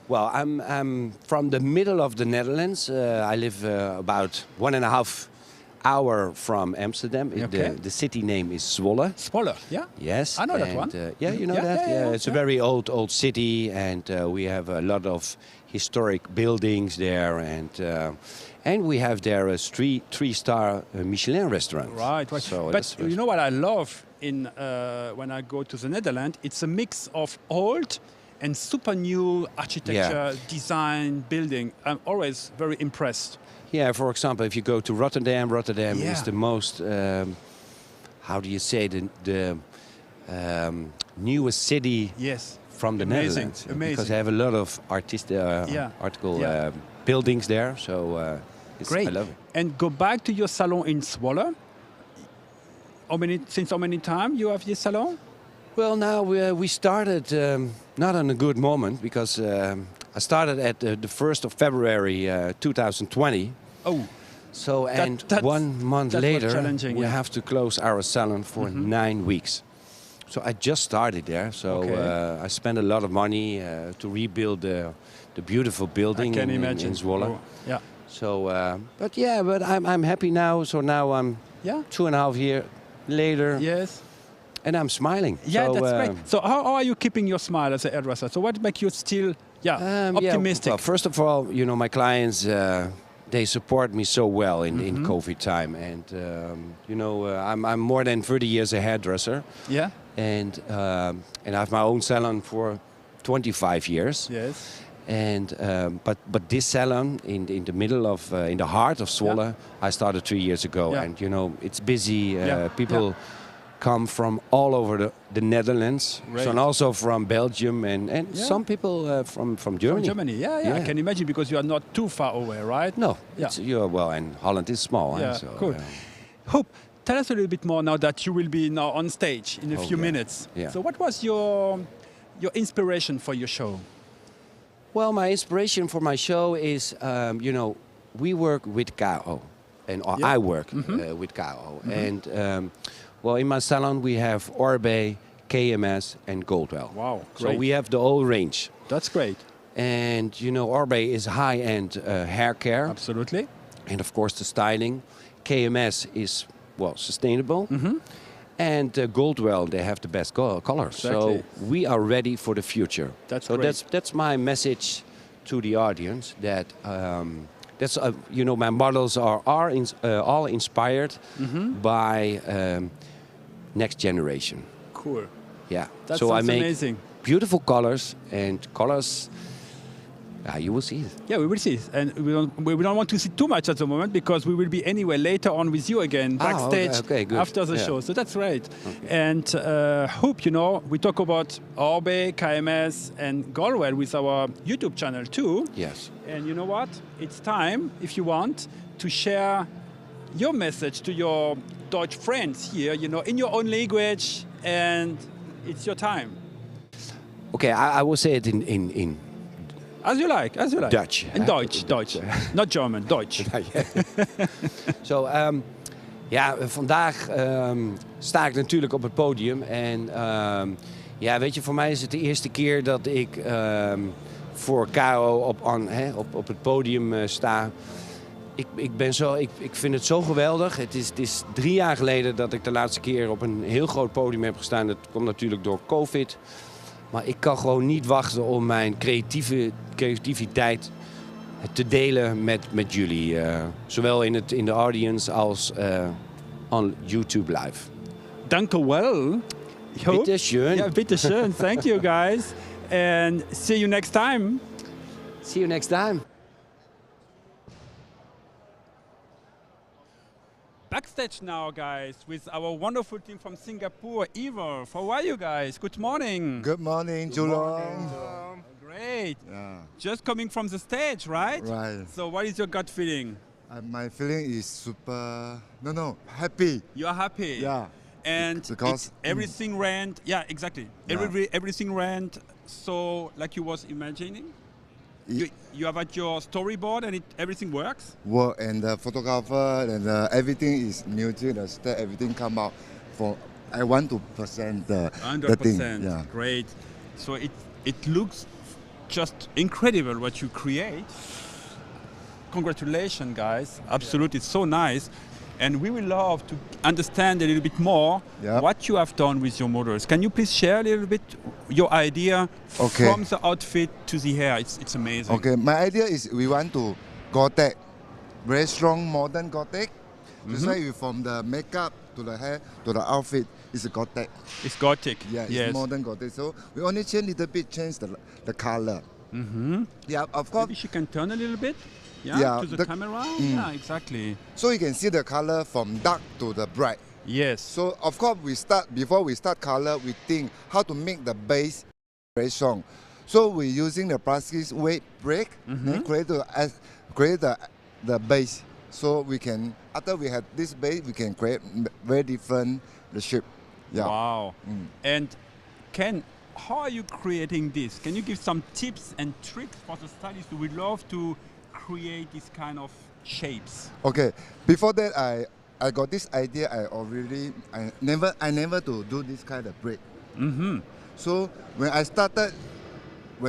Well, I'm from the middle of the Netherlands. I live about 1.5 hour from Amsterdam.
Okay.
The city name is Zwolle.
Zwolle, yeah?
Yes.
I know that one.
Yeah, you know
Yeah,
that?
yeah,
It's a very old city, and we have a lot of historic buildings there, and we have there a three-star Michelin restaurant.
Right.
So
but you know what I love in when I go to the Netherlands? It's a mix of old and super new architecture, design, building. I'm always very impressed.
Yeah, for example, if you go to Rotterdam is the most, how do you say, the newest city from the Netherlands.
Amazing.
Because they have a lot of buildings there, so
great.
I love it.
And go back to your salon in Zwolle. Since how many time you have this salon?
Well, now we started not on a good moment, because I started at the 1st of February 2020.
Oh.
So, and 1 month later, we
yeah.
have to close our salon for 9 weeks. So I just started there. So I spent a lot of money to rebuild the beautiful building in Zwolle.
Oh, yeah.
So, but I'm happy now. So now I'm 2.5 years later.
Yes.
And I'm smiling.
Yeah,
so,
that's great. So how are you keeping your smile as a hairdresser? So what makes you still optimistic?
Well, first of all, you know, my clients, they support me so well in COVID time. And, you know, I'm more than 30 years a hairdresser.
Yeah.
And I have my own salon for 25 years.
Yes.
And but this salon in the middle of in the heart of Zwolle, I started 3 years ago.
Yeah.
And, you know, it's busy. People come from all over the Netherlands, so, and also from Belgium, and some people from Germany.
From Germany, yeah. I can imagine, because you are not too far away, right?
No, and Holland is small.
Yeah,
so,
cool. Huub, tell us a little bit more now that you will be now on stage in a few minutes.
Yeah.
So what was your inspiration for your show?
Well, my inspiration for my show is, you know, we work with Kao, or I work with Kao, and well, in my salon we have Orbe, KMS, and Goldwell.
Wow, great.
So we have the whole range.
That's great.
And you know, Orbe is high-end hair care.
Absolutely.
And of course the styling. KMS is, well, sustainable. And Goldwell, they have the best colors.
Exactly.
So we are ready for the future.
That's
so
great.
that's my message to the audience, that that's you know, my models are all inspired by next generation.
Cool.
Yeah.
That
so I
sounds
make
amazing.
beautiful colors, and colors. You will see it.
Yeah, we will see. And we don't want to see too much at the moment, because we will be anyway later on with you again backstage
good.
after the show. So that's great. Okay. And Huub, you know, we talk about Orbe, KMS, and Goldwell with our YouTube channel too.
Yes.
And you know what? It's time, if you want, to share your message to your Dutch friends here, you know, in your own language, and it's your time.
Okay, I will say it in
as you like.
Dutch.
In Deutsch. Not German, Deutsch.
So, vandaag sta ik natuurlijk op het podium. En weet je, voor mij is het de eerste keer dat ik voor Kao op het podium sta. Ik vind het zo geweldig. Het is 3 jaar geleden dat ik de laatste keer op een heel groot podium heb gestaan. Dat komt natuurlijk door COVID. Maar ik kan gewoon niet wachten om mijn creativiteit te delen met jullie. Zowel in de audience als on YouTube live.
Dank u wel.
Bitteschön.
Ja, bitteschön. Thank you, guys. And see you next time.
See you next time.
Backstage now, guys, with our wonderful team from Singapore, Eva. How are you guys? Good morning.
Good morning, Julong.
Great.
Yeah.
Just coming from the stage, right?
Right.
So what is your gut feeling?
My feeling is happy.
You are happy?
Yeah.
And
because
everything ran, yeah, exactly.
Yeah.
Everything ran so like you was imagining. You have at your storyboard and everything works.
Work and the photographer and everything is music, the step, everything come out for. I want to present the
100%.
thing. Yeah.
Great. So it looks just incredible what you create. Congratulations, guys. Absolutely, it's so nice. And we will love to understand a little bit more what you have done with your models. Can you please share a little bit your idea from the outfit to the hair? It's amazing.
Okay, my idea is we want to Gothic, very strong modern Gothic. Just like from the makeup to the hair to the outfit, it's Gothic.
It's Gothic.
Yeah, it's modern Gothic. So we only change the color. Yeah, of course.
Maybe she can turn a little bit. Yeah, to the camera. Yeah, exactly.
So you can see the color from dark to the bright.
Yes.
So of course before we start color, we think how to make the base very strong. So we're using the plastic weight break create the base. So we can after we have this base, we can create very different the shape. Yeah.
Wow. And Ken, how are you creating this? Can you give some tips and tricks for the stylists who would love to create this kind of shapes?
Okay, before that I got this idea. I never to do this kind of break. So when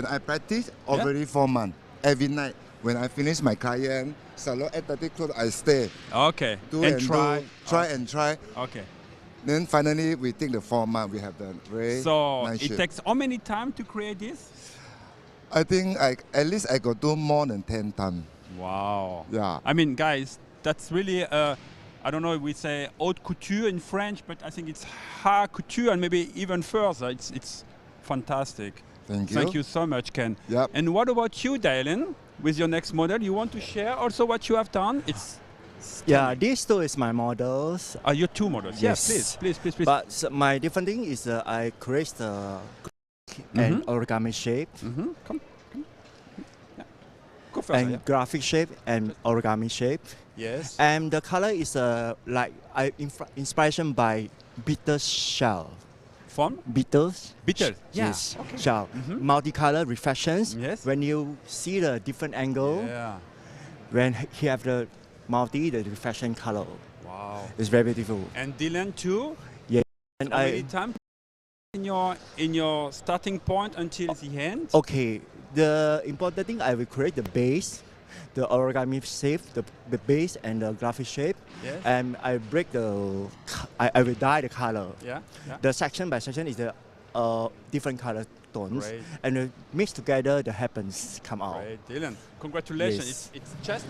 I practice already 4 months every night. When I finish my client salon 8:30 close, I stay.
Okay.
Try.
Okay.
Then finally we take the 4 months. We have the very nice
it
shape.
takes how many time to create this?
I think at least I could do more than 10 times.
Wow.
Yeah.
I mean, guys, that's really, I don't know if we say haute couture in French, but I think it's haute couture and maybe even further. It's fantastic.
Thank you.
Thank you so much, Ken.
Yep.
And what about you, Dylan, with your next model? You want to share also what you have done?
Yeah, these two is my models.
Your two models?
Yes.
Please.
But my different thing is I create the and origami shape.
Come. Yeah. Go first.
And graphic shape and origami shape.
Yes.
And the color is like inspiration by beetle shell.
From?
Beetles.
Beetles. Yeah.
Yes.
Okay.
Shell. Multicolor reflections.
Yes.
When you see the different angle.
Yeah.
When he have the reflection color.
Wow.
It's very beautiful.
And Dylan too?
Yeah. And
how many times in your starting point until the end?
Okay. The important thing, I will create the base, the origami shape, the base and the graphic shape.
Yes.
And I break I will dye the color.
Yeah.
The section by section is the different color tones.
Great.
And mixed together, the happens come out.
Great, Dylan. Congratulations.
Yes.
It's just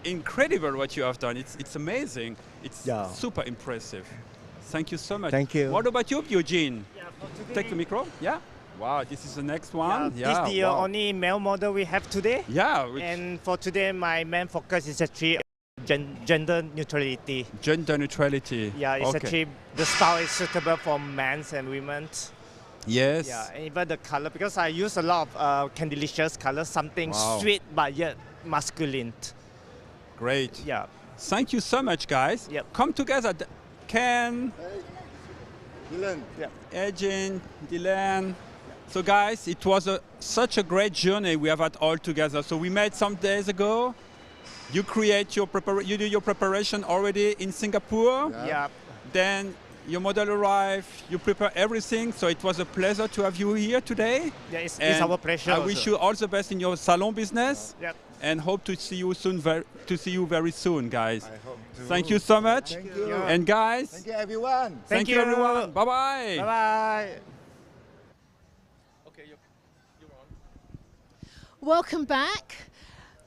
incredible what you have done. It's amazing. It's super impressive. Thank you so much.
Thank you.
What about you, Eugene? Take the micro. Yeah. Wow, this is the next one.
This is the only male model we have today.
Yeah.
And for today, my main focus is actually gender neutrality.
Gender neutrality.
Yeah, it's actually the style is suitable for men and women.
Yes.
Yeah, and even the color, because I use a lot of Candelicious colors, something sweet but yet masculine.
Great.
Yeah.
Thank you so much, guys.
Yep.
Come together. Ken.
Dylan.
Eugene, Dylan. So guys, it was such a great journey we have had all together. So we met some days ago. You you do your preparation already in Singapore.
Yeah.
Then your model arrived. You prepare everything. So it was a pleasure to have you here today.
Yeah, it's our pleasure.
I wish you all the best in your salon business.
Yep.
And hope to see you soon. Very soon, guys. I hope to. Thank you so much.
Thank you.
And guys.
Thank you, everyone.
Thank you, everyone. Bye bye.
Bye bye.
Welcome back.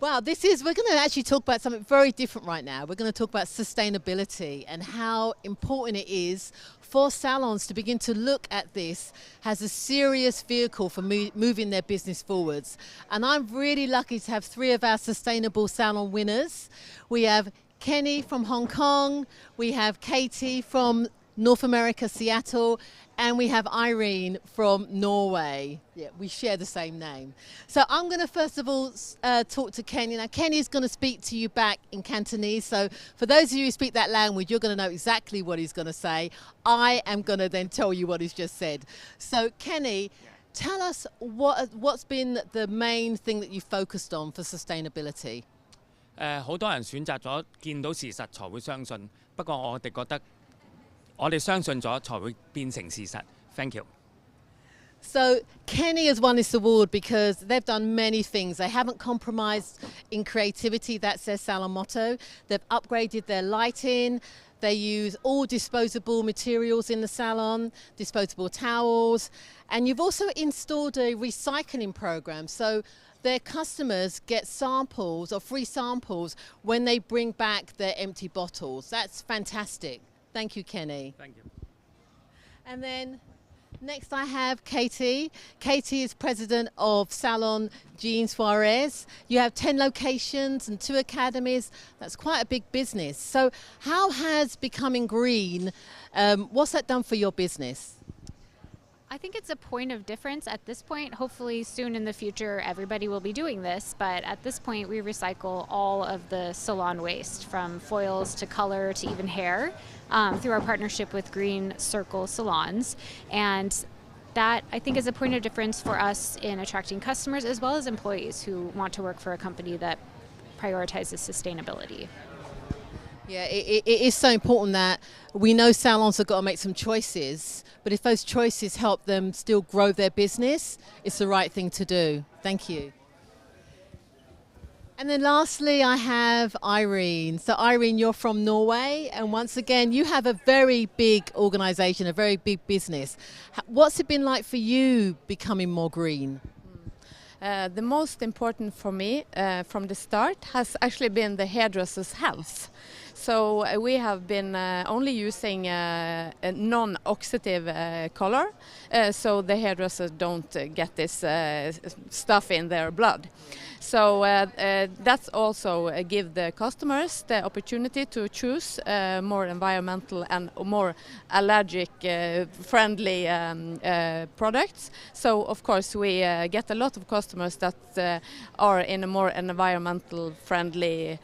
Wow, we're going to actually talk about something very different right now. We're going to talk about sustainability and how important it is for salons to begin to look at this as a serious vehicle for moving their business forwards. And I'm really lucky to have 3 of our sustainable salon winners. We have Kenny from Hong Kong, we have Katie from North America, Seattle, and we have Irene from Norway. Yeah, we share the same name. So I'm going to first of all talk to Kenny. Now, Kenny's going to speak to you back in Cantonese. So for those of you who speak that language, you're going to know exactly what he's going to say. I am going to then tell you what he's just said. So Kenny, tell us what's been the main thing that you focused on for sustainability?
好多人選擇咗見到事實才會相信，不過我哋覺得我哋相信咗才會變成事實。Thank you.
So Kenny has won this award because they've done many things. They haven't compromised in creativity. That's their salon motto. They've upgraded their lighting. They use all disposable materials in the salon, disposable towels. And you've also installed a recycling program. So their customers get samples or free samples when they bring back their empty bottles. That's fantastic. Thank you, Kenny.
Thank you.
And then next I have Katie. Katie is president of Salon Jean Suarez. You have 10 locations and 2 academies. That's quite a big business. So how has becoming green, what's that done for your business?
I think it's a point of difference at this point. Hopefully soon in the future everybody will be doing this, but at this point we recycle all of the salon waste, from foils to color to even hair, through our partnership with Green Circle Salons. And that, I think, is a point of difference for us in attracting customers as well as employees who want to work for a company that prioritizes sustainability.
Yeah, it is so important that we know salons have got to make some choices, but if those choices help them still grow their business, it's the right thing to do. Thank you. And then lastly, I have Irene. So Irene, you're from Norway, and once again, you have a very big organization, a very big business. What's it been like for you becoming more green?
The most important for me from the start has actually been the hairdresser's health. So we have been only using a non-oxidative color, so the hairdressers don't get this stuff in their blood. So that's also give the customers the opportunity to choose more environmental and more allergic friendly products. So of course we get a lot of customers that are in a more environmental friendly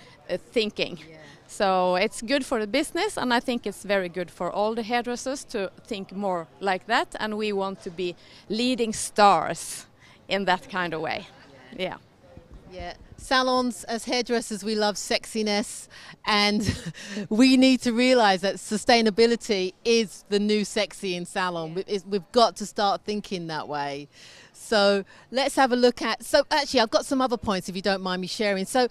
thinking. Yeah. So it's good for the business, and I think it's very good for all the hairdressers to think more like that, and we want to be leading stars in that kind of way. Yeah.
Yeah, salons, as hairdressers, we love sexiness, and we need to realize that sustainability is the new sexy in salon. We've got to start thinking that way. So let's have a look at, so actually I've got some other points if you don't mind me sharing. So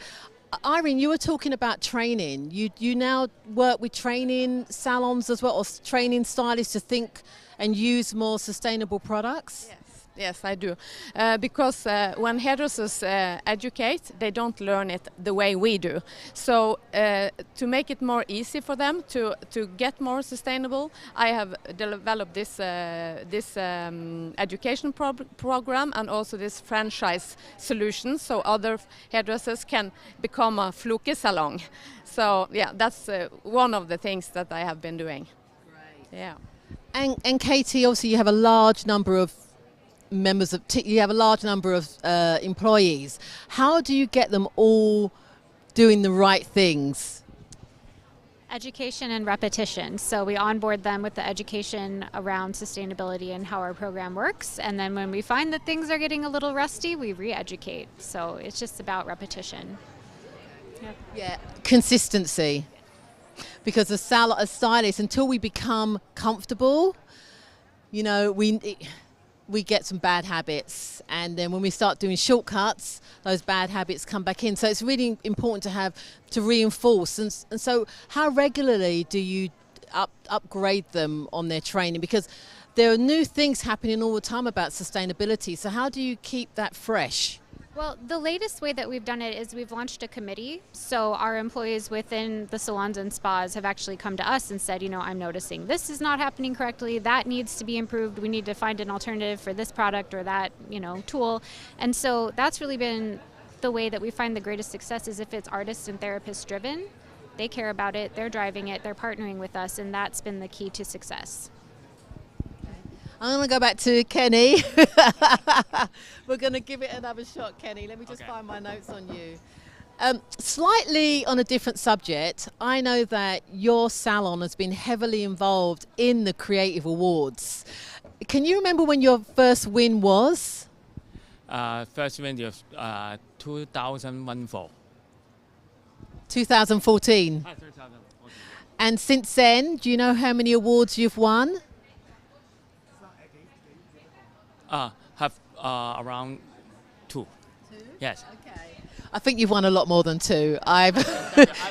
Irene, you were talking about training. You now work with training salons as well, or training stylists to think and use more sustainable products?
Yes, I do. Because when hairdressers educate, they don't learn it the way we do. So to make it more easy for them to get more sustainable, I have developed this education program and also this franchise solution, so other hairdressers can become a Floke salon. So yeah, that's one of the things that I have been doing.
Great.
Yeah.
And Katie, obviously you have a large number of members of you have a large number of employees. How do you get them all doing the right things?
Education and repetition. So we onboard them with the education around sustainability and how our program works, and then when we find that things are getting a little rusty, we re-educate. So it's just about repetition.
Yeah, consistency. Because as stylists, until we become comfortable, you know, we get some bad habits, and then when we start doing shortcuts, those bad habits come back in. So it's really important to reinforce. And so how regularly do you upgrade them on their training? Because there are new things happening all the time about sustainability. So how do you keep that fresh?
Well, the latest way that we've done it is we've launched a committee. So our employees within the salons and spas have actually come to us and said, you know, I'm noticing this is not happening correctly. That needs to be improved. We need to find an alternative for this product or that, you know, tool. And so that's really been the way that we find the greatest success, is if it's artist and therapist driven. They care about it, they're driving it, they're partnering with us, and that's been the key to success.
I'm going to go back to Kenny. We're going to give it another shot, Kenny. Let me just find my notes on you. Slightly on a different subject, I know that your salon has been heavily involved in the Creative Awards. Can you remember when your first win was?
First win was 2014.
2014.
2014.
And since then, do you know how many awards you've won?
Have around 2. Yes.
Okay. I think you've won a lot more than 2.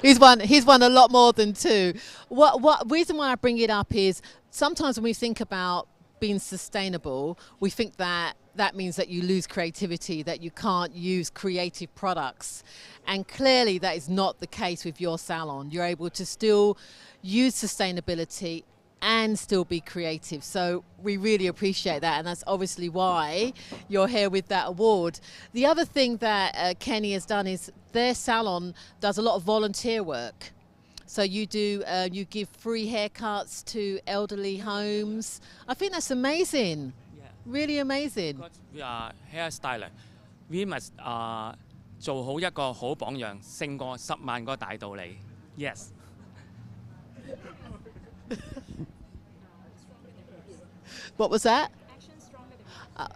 He's won a lot more than 2. What reason why I bring it up is sometimes when we think about being sustainable, we think that means that you lose creativity, that you can't use creative products. And clearly that is not the case with your salon. You're able to still use sustainability and still be creative. So we really appreciate that, and that's obviously why you're here with that award. The other thing that Kenny has done is their salon does a lot of volunteer work. So you do, you give free haircuts to elderly homes. I think that's amazing. Really amazing.
We are hairstylist. We must 做好一個好榜樣，勝過10萬個大道理。Yes.
What was that?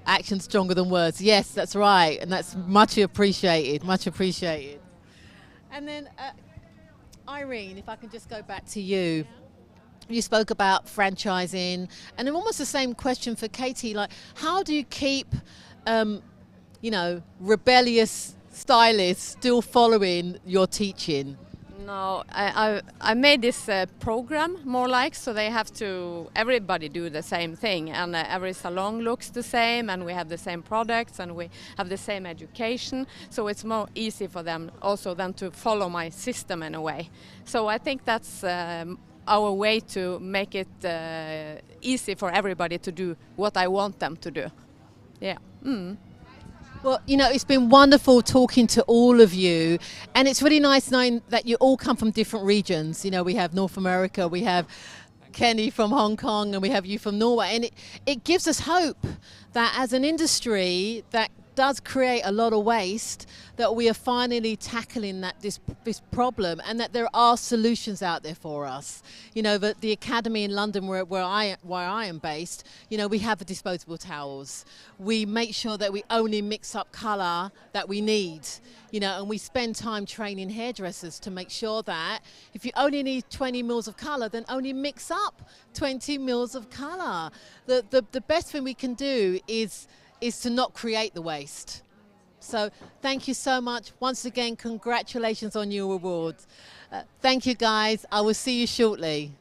Action stronger than words. Yes, that's right, and that's much appreciated. Much appreciated. And then, Irene, if I can just go back to you. You spoke about franchising, and then almost the same question for Katie. Like, how do you keep, you know, rebellious stylists still following your teaching?
No, I made this program more like, so they have to, everybody do the same thing, and every salon looks the same, and we have the same products, and we have the same education, so it's more easy for them also than to follow my system in a way. So I think that's our way to make it easy for everybody to do what I want them to do. Yeah. Mm.
Well, you know, it's been wonderful talking to all of you, and it's really nice knowing that you all come from different regions. You know, we have North America, we have Kenny from Hong Kong, and we have you from Norway, and it gives us hope that as an industry that does create a lot of waste, that we are finally tackling this problem, and that there are solutions out there for us. You know, the academy in London, where I am based, you know, we have the disposable towels. We make sure that we only mix up colour that we need, you know, and we spend time training hairdressers to make sure that if you only need 20 mils of colour, then only mix up 20 mils of colour. The best thing we can do is to not create the waste. So thank you so much. Once again, congratulations on your awards. Thank you, guys. I will see you shortly.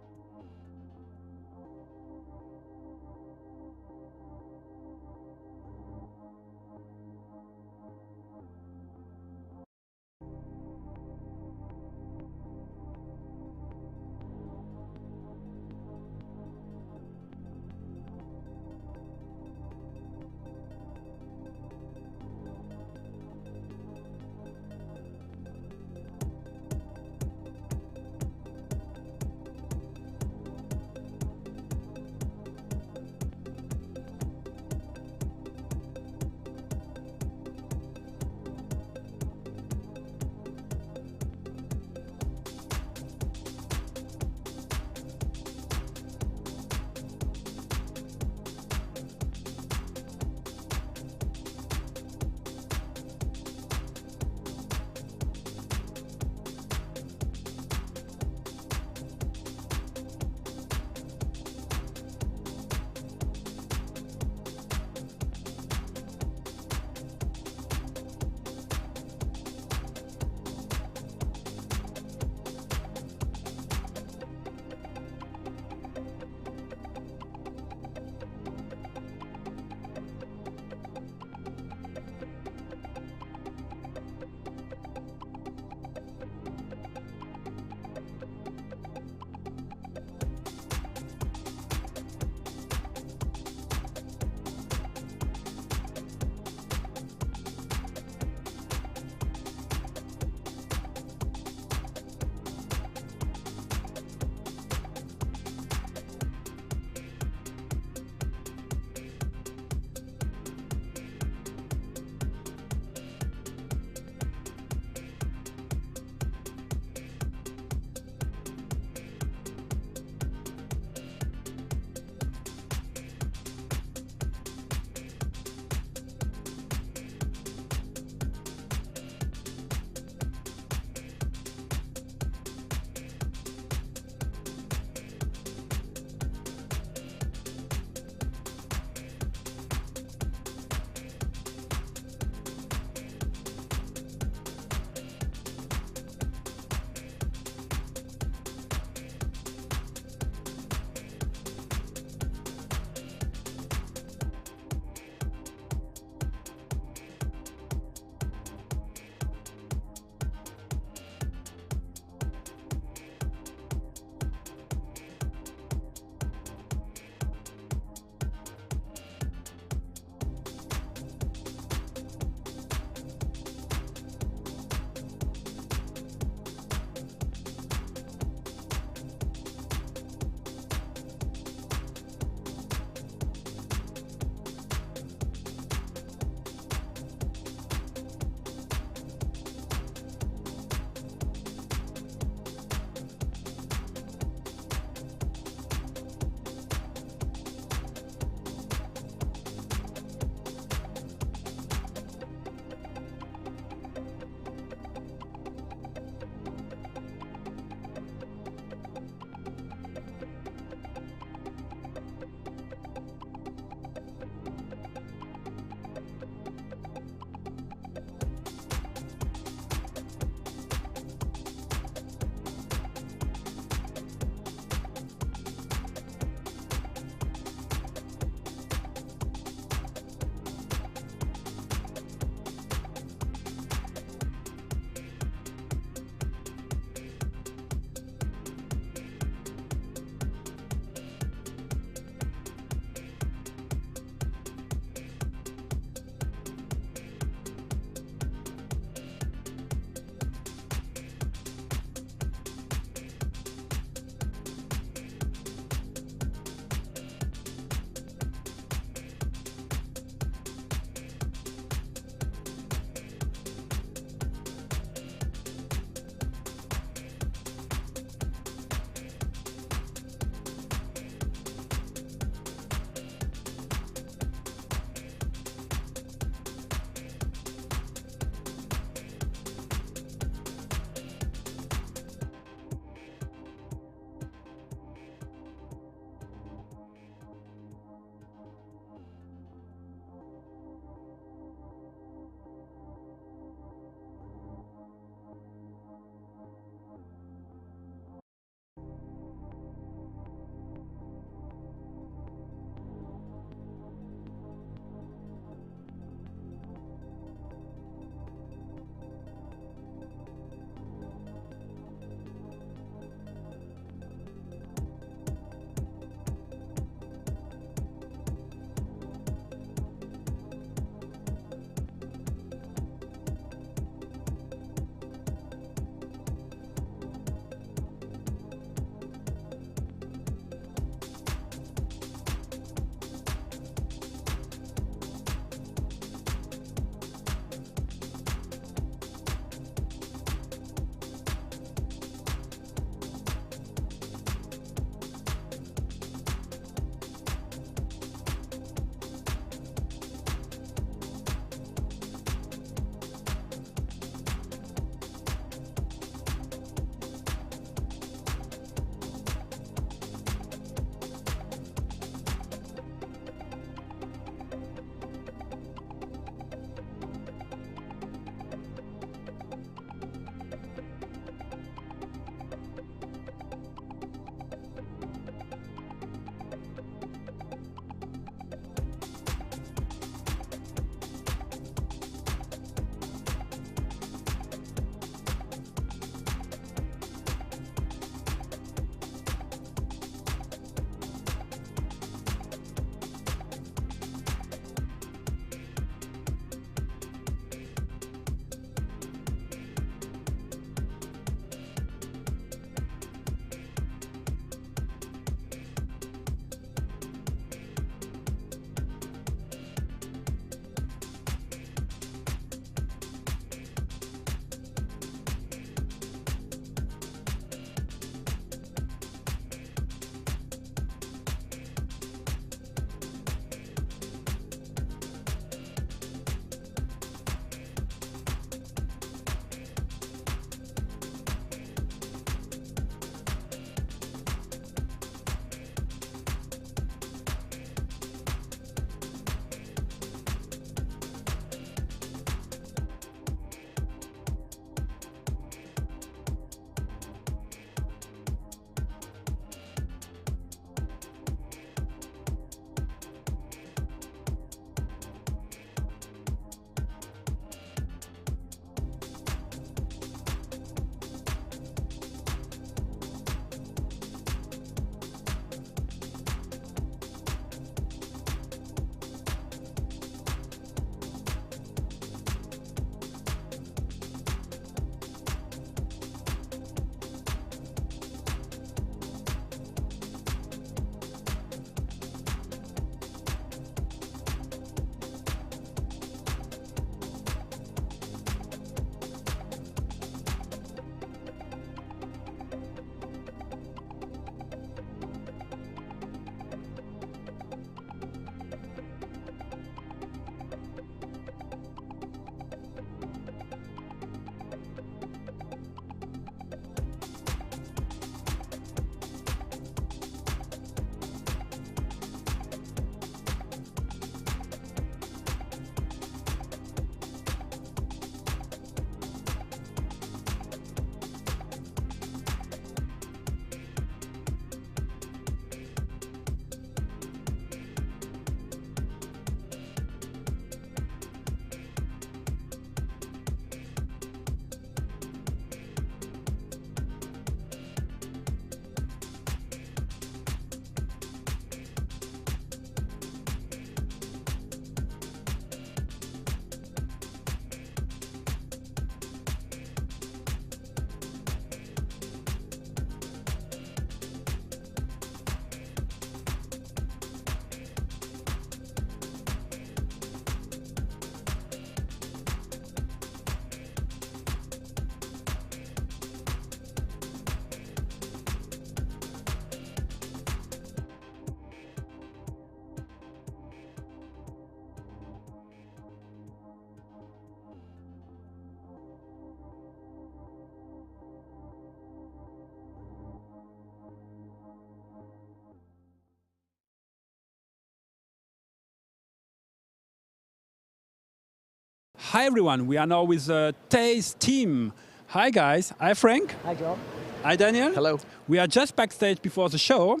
Hi everyone, we are now with the Taste team. Hi guys, hi Frank.
Hi Joe.
Hi Daniel.
Hello.
We are just backstage before the show,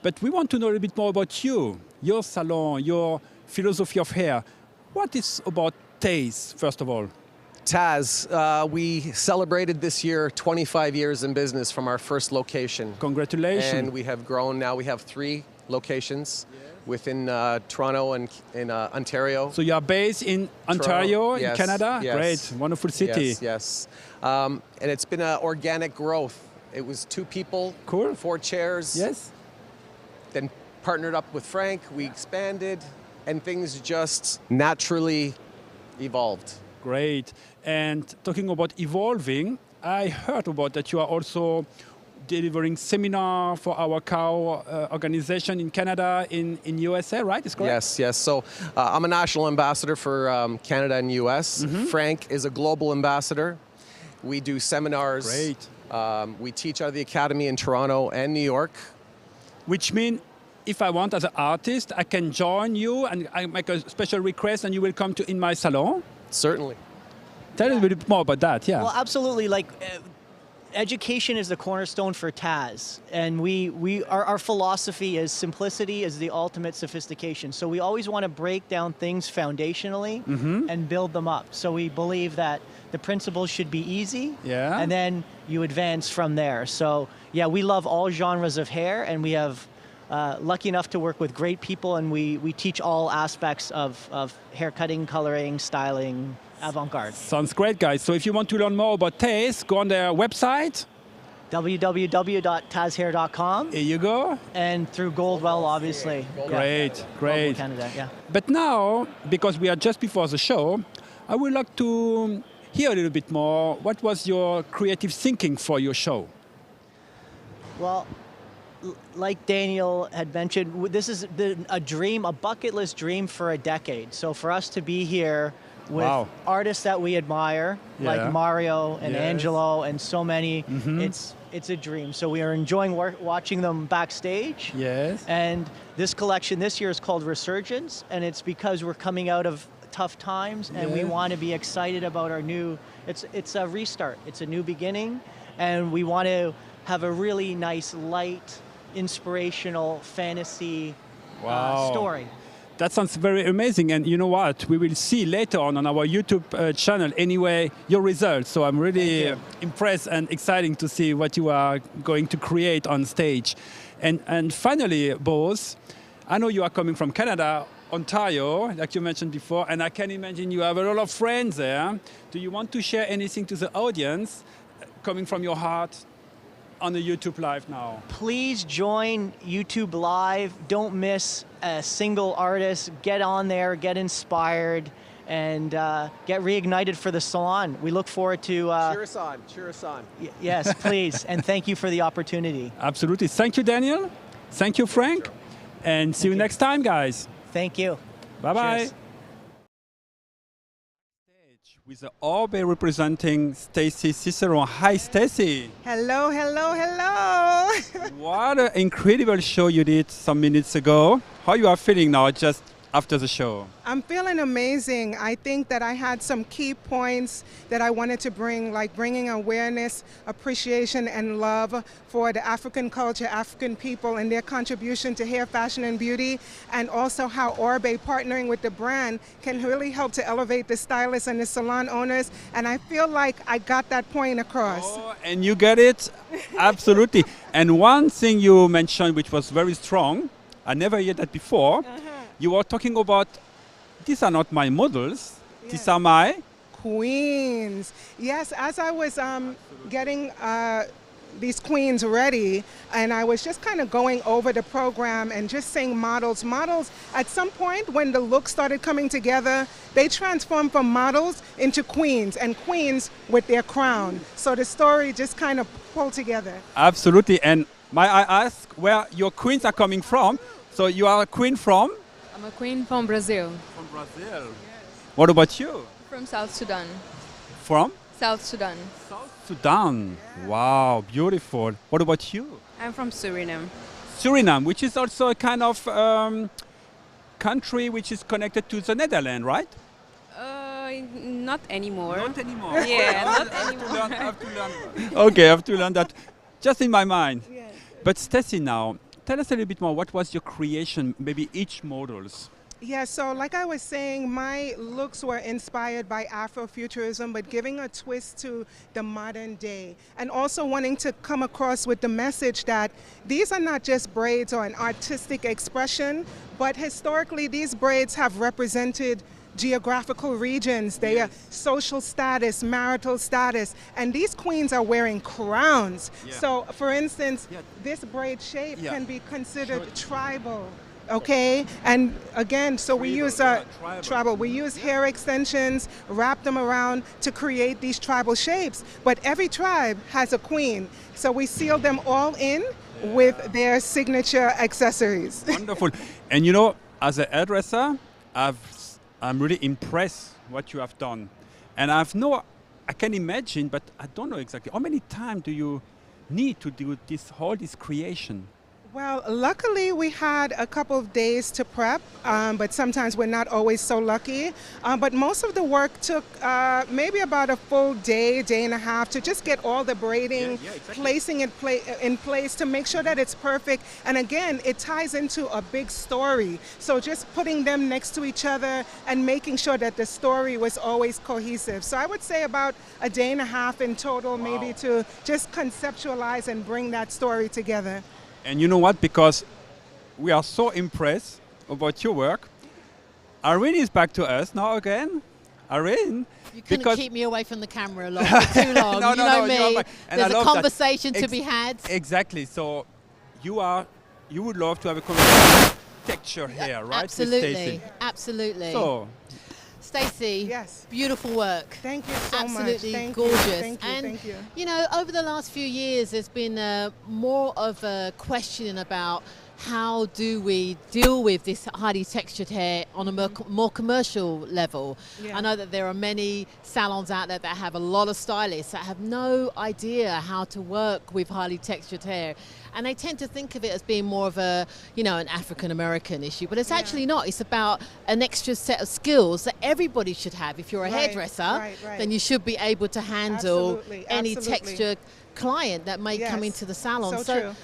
but we want to know a little bit more about you, your salon, your philosophy of hair. What is about Taste, first of all?
Taz, we celebrated this year 25 years in business from our first location.
Congratulations.
And we have grown. Now we have 3 locations within Toronto and in Ontario.
So you are based in Ontario,
yes,
in Canada?
yes.
Great, wonderful city.
Yes, yes. And it's been an organic growth. It was 2 people,
cool.
4 chairs.
Yes.
Then partnered up with Frank, we expanded, and things just naturally evolved.
Great. And talking about evolving, I heard about that you are also delivering seminar for our Kao organization in Canada, in USA, right? Is correct?
Yes, yes. So I'm a national ambassador for Canada and US. Frank is a global ambassador. We do seminars.
Great.
We teach out of the academy in Toronto and New York.
Which means if I want as an artist, I can join you and I make a special request and you will come to in my salon?
Certainly.
Tell us a little bit more about that, yeah.
Well, absolutely. Like, education is the cornerstone for Taz, and our philosophy is simplicity is the ultimate sophistication. So we always want to break down things foundationally and build them up. So we believe that the principles should be easy, and then you advance from there. So yeah, we love all genres of hair, and we have lucky enough to work with great people, and we teach all aspects of hair cutting, coloring, styling, avant-garde.
Sounds great, guys. So if you want to learn more about Taste, go on their website.
www.tazhair.com.
Here you go.
And through Goldwell, obviously.
Great, great.
Canada, yeah.
But now, because we are just before the show, I would like to hear a little bit more. What was your creative thinking for your show?
Well, like Daniel had mentioned, this is a dream, a bucket list dream for a decade. So for us to be here with artists that we admire, like Mario and Angelo and so many, it's a dream. So we are enjoying watching them backstage.
Yes.
And this collection this year is called Resurgence, and it's because we're coming out of tough times and we want to be excited about our new, it's a restart, it's a new beginning, and we want to have a really nice, light, inspirational fantasy story.
That sounds very amazing, and you know what? We will see later on our YouTube channel anyway your results. So I'm really impressed and exciting to see what you are going to create on stage. And finally, both, I know you are coming from Canada, Ontario, like you mentioned before, and I can imagine you have a lot of friends there. Do you want to share anything to the audience coming from your heart on the YouTube Live now?
Please join YouTube Live. Don't miss a single artist. Get on there, get inspired, and get reignited for the salon. We look forward to...
cheer us on, cheer us on.
Yes, please, and thank you for the opportunity.
Absolutely. Thank you, Daniel. Thank you, Frank. And see you next time, guys.
Thank you.
Bye-bye.
Cheers.
With the Orbe representing Stacey Ciceron. Hi, Stacey.
Hello, hello, hello.
What an incredible show you did some minutes ago. How you are feeling now just after the show?
I'm feeling amazing. I think that I had some key points that I wanted to bring, like bringing awareness, appreciation, and love for the African culture, African people, and their contribution to hair, fashion, and beauty, and also how Orbe partnering with the brand can really help to elevate the stylists and the salon owners, and I feel like I got that point across.
Oh, and you get it? Absolutely. And one thing you mentioned which was very strong, I never heard that before, you were talking about, these are not my models, these are my...
Queens. Yes, as I was getting these queens ready, and I was just kind of going over the program and just saying models. Models, at some point when the looks started coming together, they transformed from models into queens, and queens with their crown. So the story just kind of pulled together.
Absolutely. And may I ask where your queens are coming from? So you are a queen from?
I'm a queen from Brazil.
From Brazil. Yes. What about you?
From South Sudan.
From?
South Sudan.
South Sudan. Wow, beautiful. What about you?
I'm from Suriname.
Suriname, which is also a kind of country which is connected to the Netherlands, right?
Not anymore.
Not anymore.
Yeah,
I
not
have to
anymore.
learn. I have to learn. Okay, I have to learn that. Just in my mind. But Stacey, now tell us a little bit more. What was your creation? Maybe each models.
Yeah, so like I was saying, my looks were inspired by Afrofuturism, but giving a twist to the modern day. And also wanting to come across with the message that these are not just braids or an artistic expression, but historically these braids have represented geographical regions, their social status, marital status, and these queens are wearing crowns. So for instance, this braid shape can be considered tribal. Okay, and again, so we use tribal. We use hair extensions, wrap them around to create these tribal shapes. But every tribe has a queen, so we seal them all in with their signature accessories.
Wonderful. And you know, as a hairdresser, I'm really impressed what you have done. And I can imagine, but I don't know exactly how many times do you need to do this creation?
Well, luckily we had a couple of days to prep, but sometimes we're not always so lucky. But most of the work took maybe about a full day, day and a half to just get all the braiding, placing it in place to make sure that it's perfect. And again, it ties into a big story. So just putting them next to each other and making sure that the story was always cohesive. So I would say about a day and a half in total, maybe to just conceptualize and bring that story together.
And you know what? Because we are so impressed about your work. Irene is back to us now again. Irene.
You couldn't keep me away from the camera for too long.
No,
you know me.
And
There's a conversation to be had.
Exactly. So you would love to have a conversation. Texture hair, right?
Absolutely. Absolutely.
So,
Stacey,
yes,
beautiful work.
Thank you so
Absolutely
much.
gorgeous.
Thank you. Thank you.
You know, over the last few years, there's been more of a question about how do we deal with this highly textured hair on a more commercial level.
Yeah.
I know that there are many salons out there that have a lot of stylists that have no idea how to work with highly textured hair. And they tend to think of it as being more of a, you know, an African-American issue, but it's actually not. It's about an extra set of skills that everybody should have. If you're a hairdresser, then you should be able to handle any texture client that may come into the salon.
So true.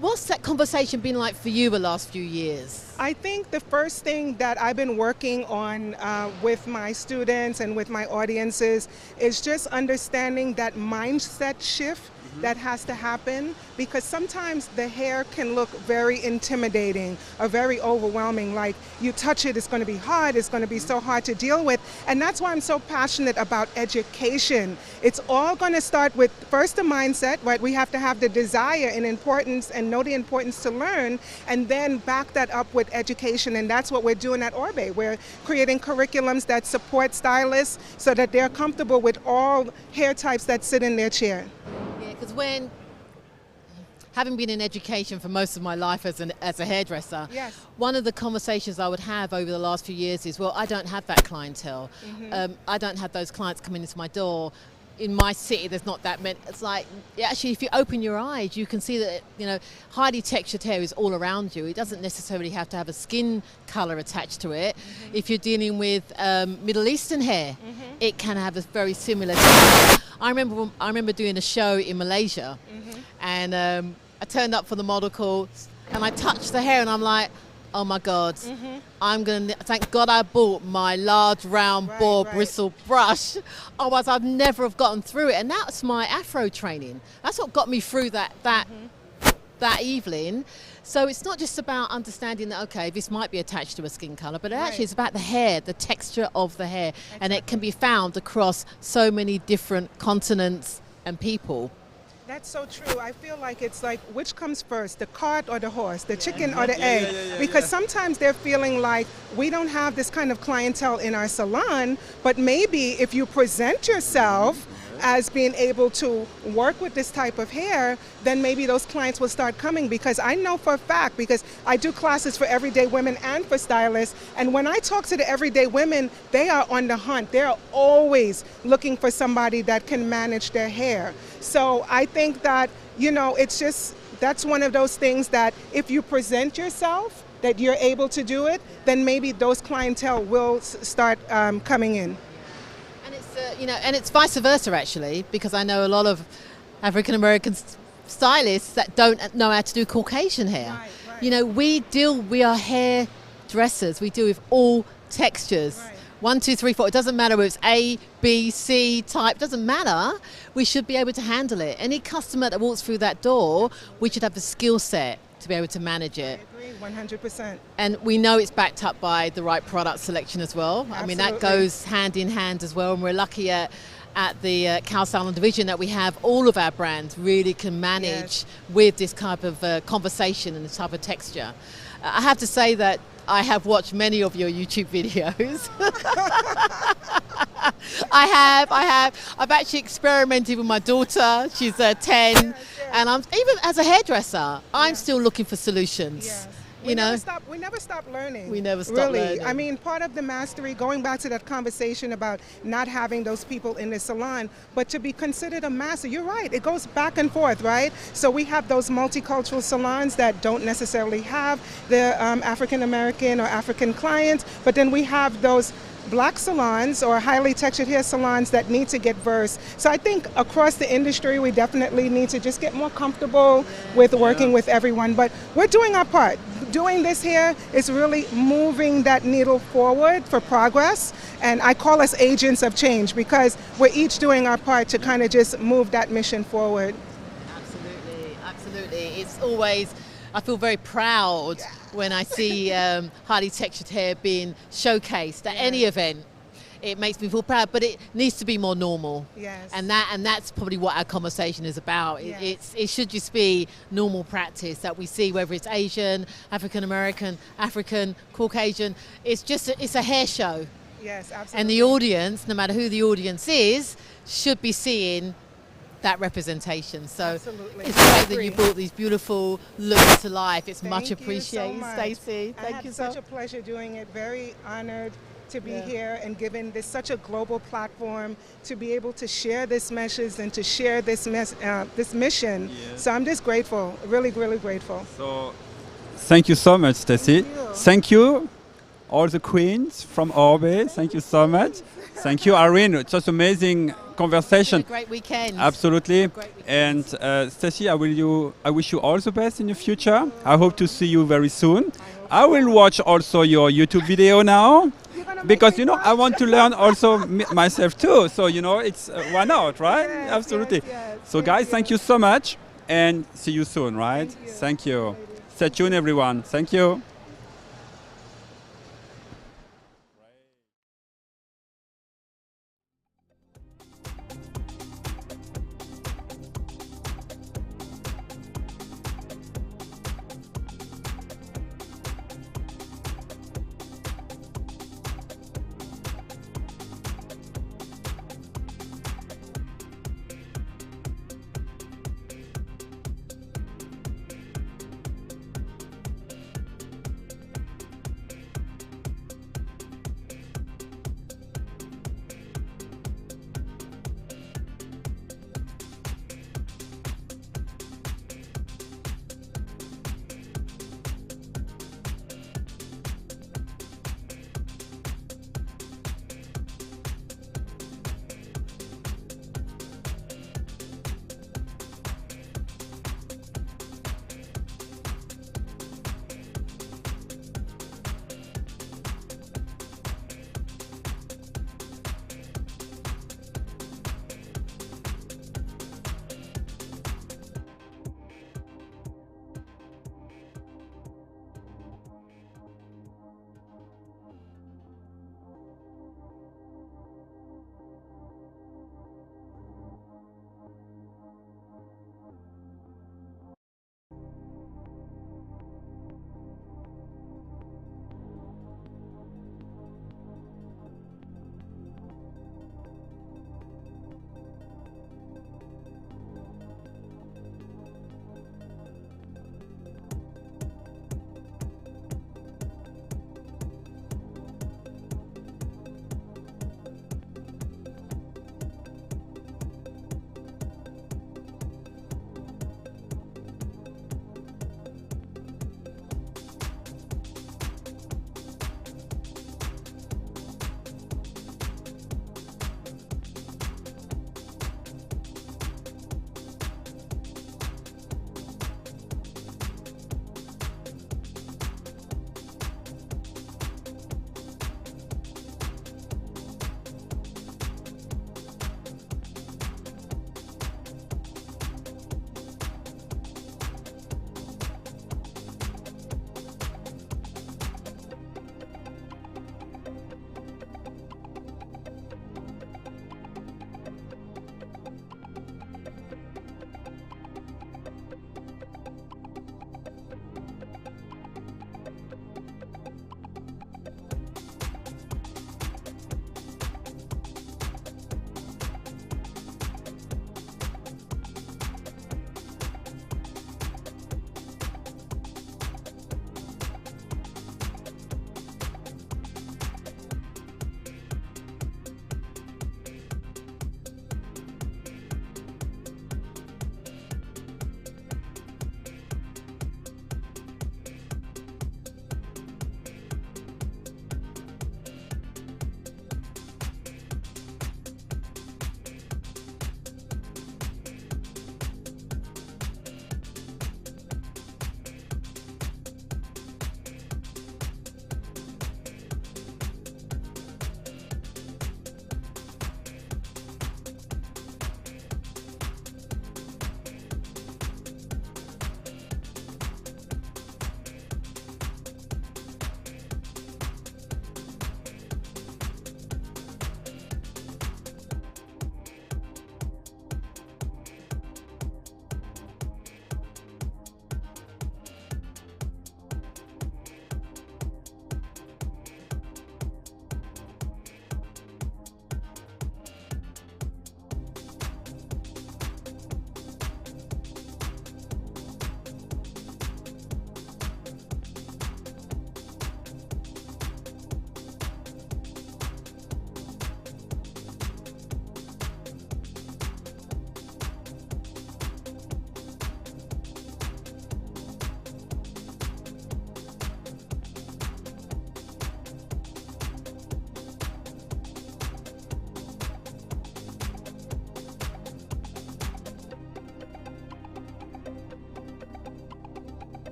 What's that conversation been like for you the last few years?
I think the first thing that I've been working on with my students and with my audiences is just understanding that mindset shift that has to happen, because sometimes the hair can look very intimidating or very overwhelming. Like you touch it, it's going to be hard, it's going to be so hard to deal with. And that's why I'm so passionate about education. It's all going to start with first the mindset, right? We have to have the desire and importance and know the importance to learn, and then back that up with education. And that's what we're doing at Orbe. We're creating curriculums that support stylists so that they're comfortable with all hair types that sit in their chair.
Because having been in education for most of my life as a hairdresser, one of the conversations I would have over the last few years is, well, I don't have that clientele. I don't have those clients coming into my door. In my city, there's not that many. It's like, actually, if you open your eyes, you can see that, you know, highly textured hair is all around you. It doesn't necessarily have to have a skin color attached to it. If you're dealing with Middle Eastern hair, it can have a very similar texture. I remember doing a show in Malaysia, and I turned up for the model call, and I touched the hair, and I'm like, oh my God, thank God I bought my large round bore bristle brush. Otherwise I'd never have gotten through it. And that's my Afro training. That's what got me through that evening. So it's not just about understanding that, okay, this might be attached to a skin color, but actually it's about the hair, the texture of the hair. And it can be found across so many different continents and people.
That's so true. I feel like it's like, which comes first, the cart or the horse, the chicken or the egg? Because sometimes they're feeling like we don't have this kind of clientele in our salon, but maybe if you present yourself as being able to work with this type of hair, then maybe those clients will start coming. Because I know for a fact, because I do classes for everyday women and for stylists, and when I talk to the everyday women, they are on the hunt. They're always looking for somebody that can manage their hair. So I think that, you know, it's just, that's one of those things that if you present yourself, that you're able to do it, then maybe those clientele will start coming in.
And it's vice versa actually, because I know a lot of African American stylists that don't know how to do Caucasian hair. We are hair dressers. We deal with all textures. 1, 2, 3, 4. It doesn't matter whether it's A, B, C type. Doesn't matter. We should be able to handle it. Any customer that walks through that door, we should have the skill set to be able to manage it.
I agree, 100%.
And we know it's backed up by the right product selection as well.
Absolutely.
I mean, that goes hand in hand as well. And we're lucky at the Kao Salon division that we have all of our brands really can manage with this type of conversation and this type of texture. I have to say that I have watched many of your YouTube videos. I have. I've actually experimented with my daughter. She's 10, and I'm even as a hairdresser, I'm still looking for solutions.
We never stop learning.
We never stop
really.
learning.
I mean, part of the mastery, going back to that conversation about not having those people in the salon, but to be considered a master, you're right, it goes back and forth, right? So we have those multicultural salons that don't necessarily have the African American or African clients, but then we have those black salons or highly textured hair salons that need to get versed. So I think across the industry, we definitely need to just get more comfortable with working with everyone. But we're doing our part. Doing this here is really moving that needle forward for progress. And I call us agents of change because we're each doing our part to kind of just move that mission forward.
Absolutely. It's always, I feel very proud when I see highly textured hair being showcased at any event. It makes me feel proud, but it needs to be more normal.
Yes.
And that's probably what our conversation is about. It should just be normal practice that we see, whether it's Asian, African American, African, Caucasian. It's a hair show.
Yes, absolutely.
And the audience, no matter who the audience is, should be seeing that representation. So
Absolutely.
It's great that you brought these beautiful looks to life. It's much appreciated, Stacey.
Thank you. Such a pleasure doing it. Very honored to be here and given this such a global platform to be able to share this message and to share this mission. So I'm just grateful, really, really grateful.
So thank you so much, Stacey. Thank you, all the queens from Orbe. Thank you so much. Thank you, Irene. It's just amazing conversation.
Great weekend.
Absolutely. And Stacey, I wish you all the best in the future. I hope to see you very soon. I will watch also your YouTube video now because I want to learn also myself too. So it's why not, right? Absolutely. So guys, thank you so much and see you soon, right? Thank you. Stay tuned, everyone. Thank you.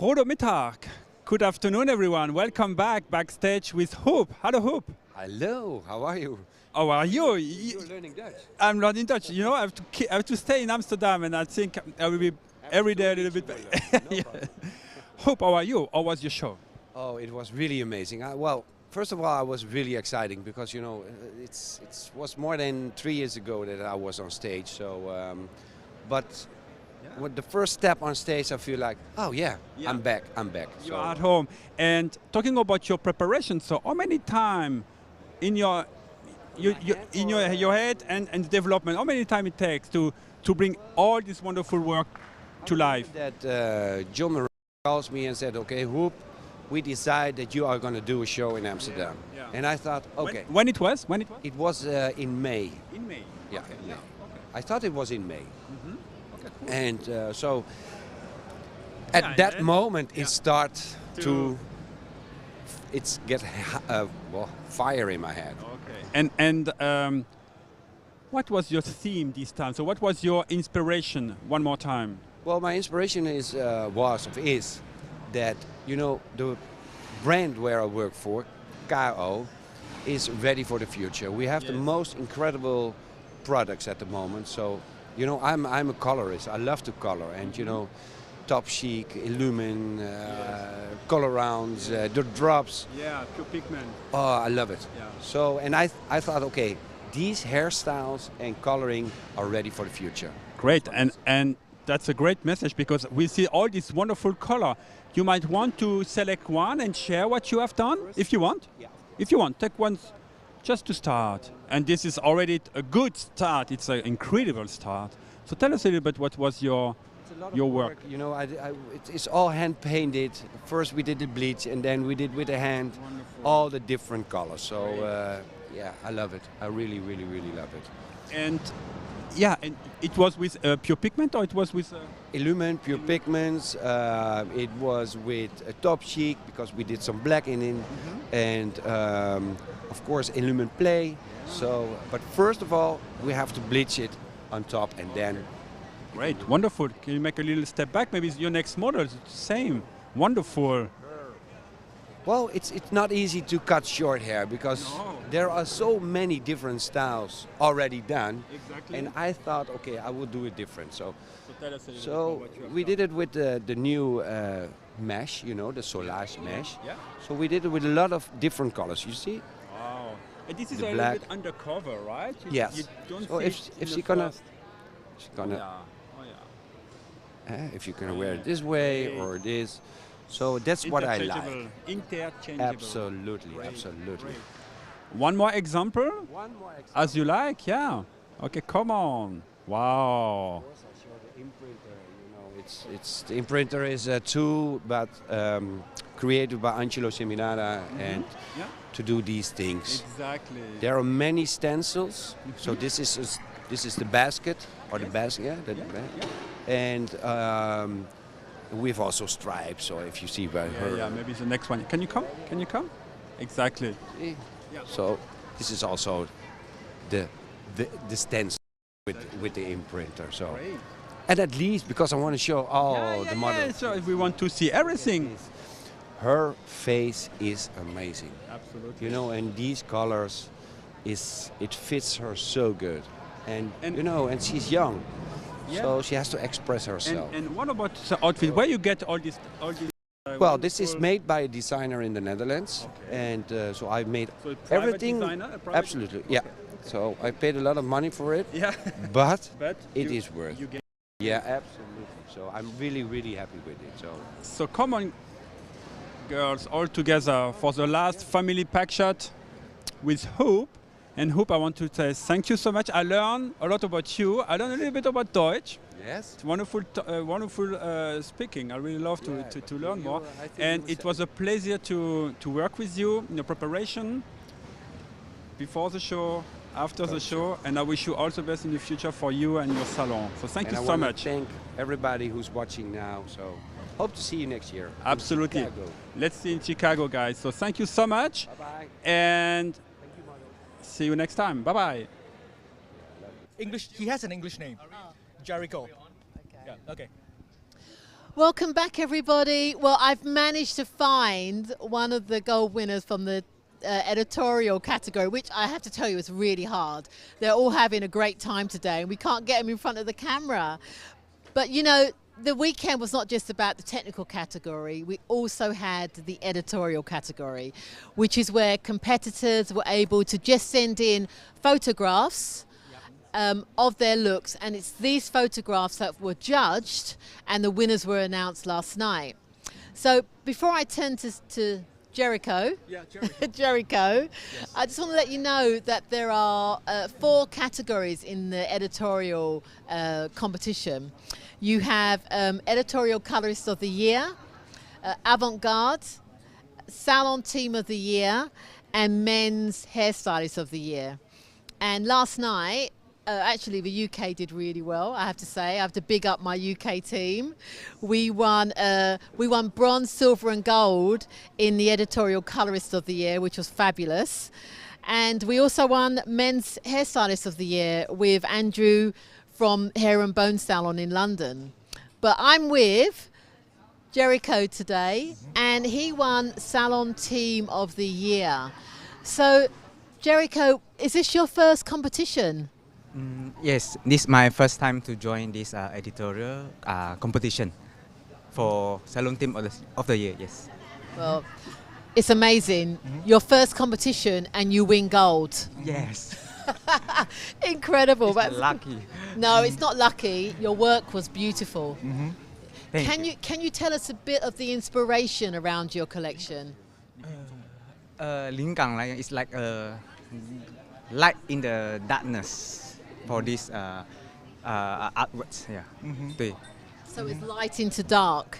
Goedemiddag. Good afternoon, everyone. Welcome back backstage with Huub. Hello, Huub.
Hello, how are you?
How are you?
You're learning Dutch.
I'm learning Dutch. You know, I have to stay in Amsterdam, and I think I will be every day a little bit. Yeah. Huub, how are you? How was your show?
Oh, it was really amazing. Well, first of all, I was really exciting because, you know, it was more than 3 years ago that I was on stage. So, but with the first step on stage, I feel like, oh yeah. I'm back.
You are at home. And talking about your preparation, so how many time in your head and development, how many time it takes to bring all this wonderful work to life?
That John Moran calls me and said, okay, Huub, we decide that you are going to do a show in Amsterdam. Yeah. And I thought, okay.
When it was?
It was in May.
In May?
Yeah,
okay.
in May.
Yeah. Okay.
I thought it was in May.
Mm-hmm. Okay, cool.
And so at that moment it starts to get fire in my head.
Okay. And what was your theme this time? So what was your inspiration? One more time.
Well, my inspiration is that, you know, the brand where I work for, Kao, is ready for the future. We have the most incredible products at the moment. So, you know, I'm a colorist. I love to color, and you know, Top Chic, Illumine, color rounds, the drops.
Yeah, pure pigment.
Oh, I love it.
Yeah.
So, and I thought, okay, these hairstyles and coloring are ready for the future.
Great, and that's a great message because we see all this wonderful color. You might want to select one and share what you have done, if you want.
Yeah.
If you want, take one just to start. And this is already a good start. It's an incredible start. So tell us a little bit what was your work.
You know, it's all hand painted. First we did the bleach, and then we did with the hand all the different colors. So yeah, I love it. I really, really, really love it.
And yeah, and it was with pure pigment, or it was with
Illumine, pure pigments. It was with Top Chic because we did some black in it, and of course Illumine Play. So, but first of all, we have to bleach it on top, and then.
Great, wonderful. Can you make a little step back? Maybe it's your next model. It's the same. Wonderful.
Well, it's not easy to cut short hair because there are so many different styles already done.
Exactly.
And I thought, okay, I will do it different. So
tell us a little bit about what you have
we
done.
did it with the new mesh, you know, the Solarge mesh.
Yeah.
So we did it with a lot of different colors. You see?
Wow. And this is
The
a
black.
little bit undercover, right?
Yes.
You don't
So
see
if
it in
she's
the
gonna,
first.
she's gonna.
Oh yeah.
If you're gonna wear it this way or this. So that's what I like.
Interchangeable.
Absolutely,
Great,
absolutely.
great. One more example?
One more example.
As you like, yeah. Okay, come on. Wow.
Of course, I show the imprinter. You know, it's the imprinter is a tool, but created by Angelo Seminara, and to do these things.
Exactly.
There are many stencils. So this is the basket or the basket, and. We've also stripes, so if you see by her.
Yeah, maybe it's the next one. Can you come? Can you come? Exactly.
Yeah. So this is also the stencil with the imprinter. So, and at least because I want to show the model.
Yeah, so if we want to see everything.
Her face is amazing.
Absolutely.
You know, and these colors, it fits her so good, and you know, and she's young.
Yeah.
So she has to express herself.
And what about the outfit? Where you get all this?
Well, this is made by a designer in the Netherlands, and so I made
So a private
everything.
designer, a private-
Absolutely, yeah. So I paid a lot of money for it.
Yeah.
But
you-
it is worth.
you get-
Yeah, absolutely. So I'm really, really happy with it.
So come on, girls, all together for the last family pack shot with Huub. And Huub, I want to say thank you so much. I learned a lot about you. I learned a little bit about Deutsch.
Yes.
It's wonderful, wonderful speaking. I really love to learn more. And it was a pleasure to work with you in your preparation, before the show, after the show. And I wish you all the best in the future for you and your salon. So thank you so much.
Thank everybody who's watching now. So hope to see you next year.
Absolutely. Let's see in Chicago, guys. So thank you so much.
Bye-bye.
And see you next time. Bye-bye.
English. He has an English name. Jericho. Okay. Yeah. Okay.
Welcome back, everybody. Well, I've managed to find one of the gold winners from the editorial category, which I have to tell you is really hard. They're all having a great time today, and we can't get them in front of the camera. But, you know, the weekend was not just about the technical category. We also had the editorial category, which is where competitors were able to just send in photographs of their looks, and it's these photographs that were judged, and the winners were announced last night. So before I turn to Jericho, Jericho, yes. I just want to let you know that there are 4 categories in the editorial competition. You have Editorial Colorist of the Year, Avant-Garde, Salon Team of the Year, and Men's Hairstylist of the Year. And last night, actually, the UK did really well, I have to say. I have to big up my UK team. We won bronze, silver and gold in the Editorial Colorist of the Year, which was fabulous. And we also won Men's Hairstylist of the Year with Andrew from Hair and Bone Salon in London. But I'm with Jericho today, and he won Salon Team of the Year. So, Jericho, is this your first competition?
Yes, this is my first time to join this editorial competition for Salon Team of the Year, yes.
Well, it's amazing. Your first competition and you win gold.
Yes.
Incredible.
It's lucky.
No, it's not lucky. Your work was beautiful.
Can
you tell us a bit of the inspiration around your collection?
灵感 is like a light in the darkness. For this artworks, yeah.
So it's light into dark.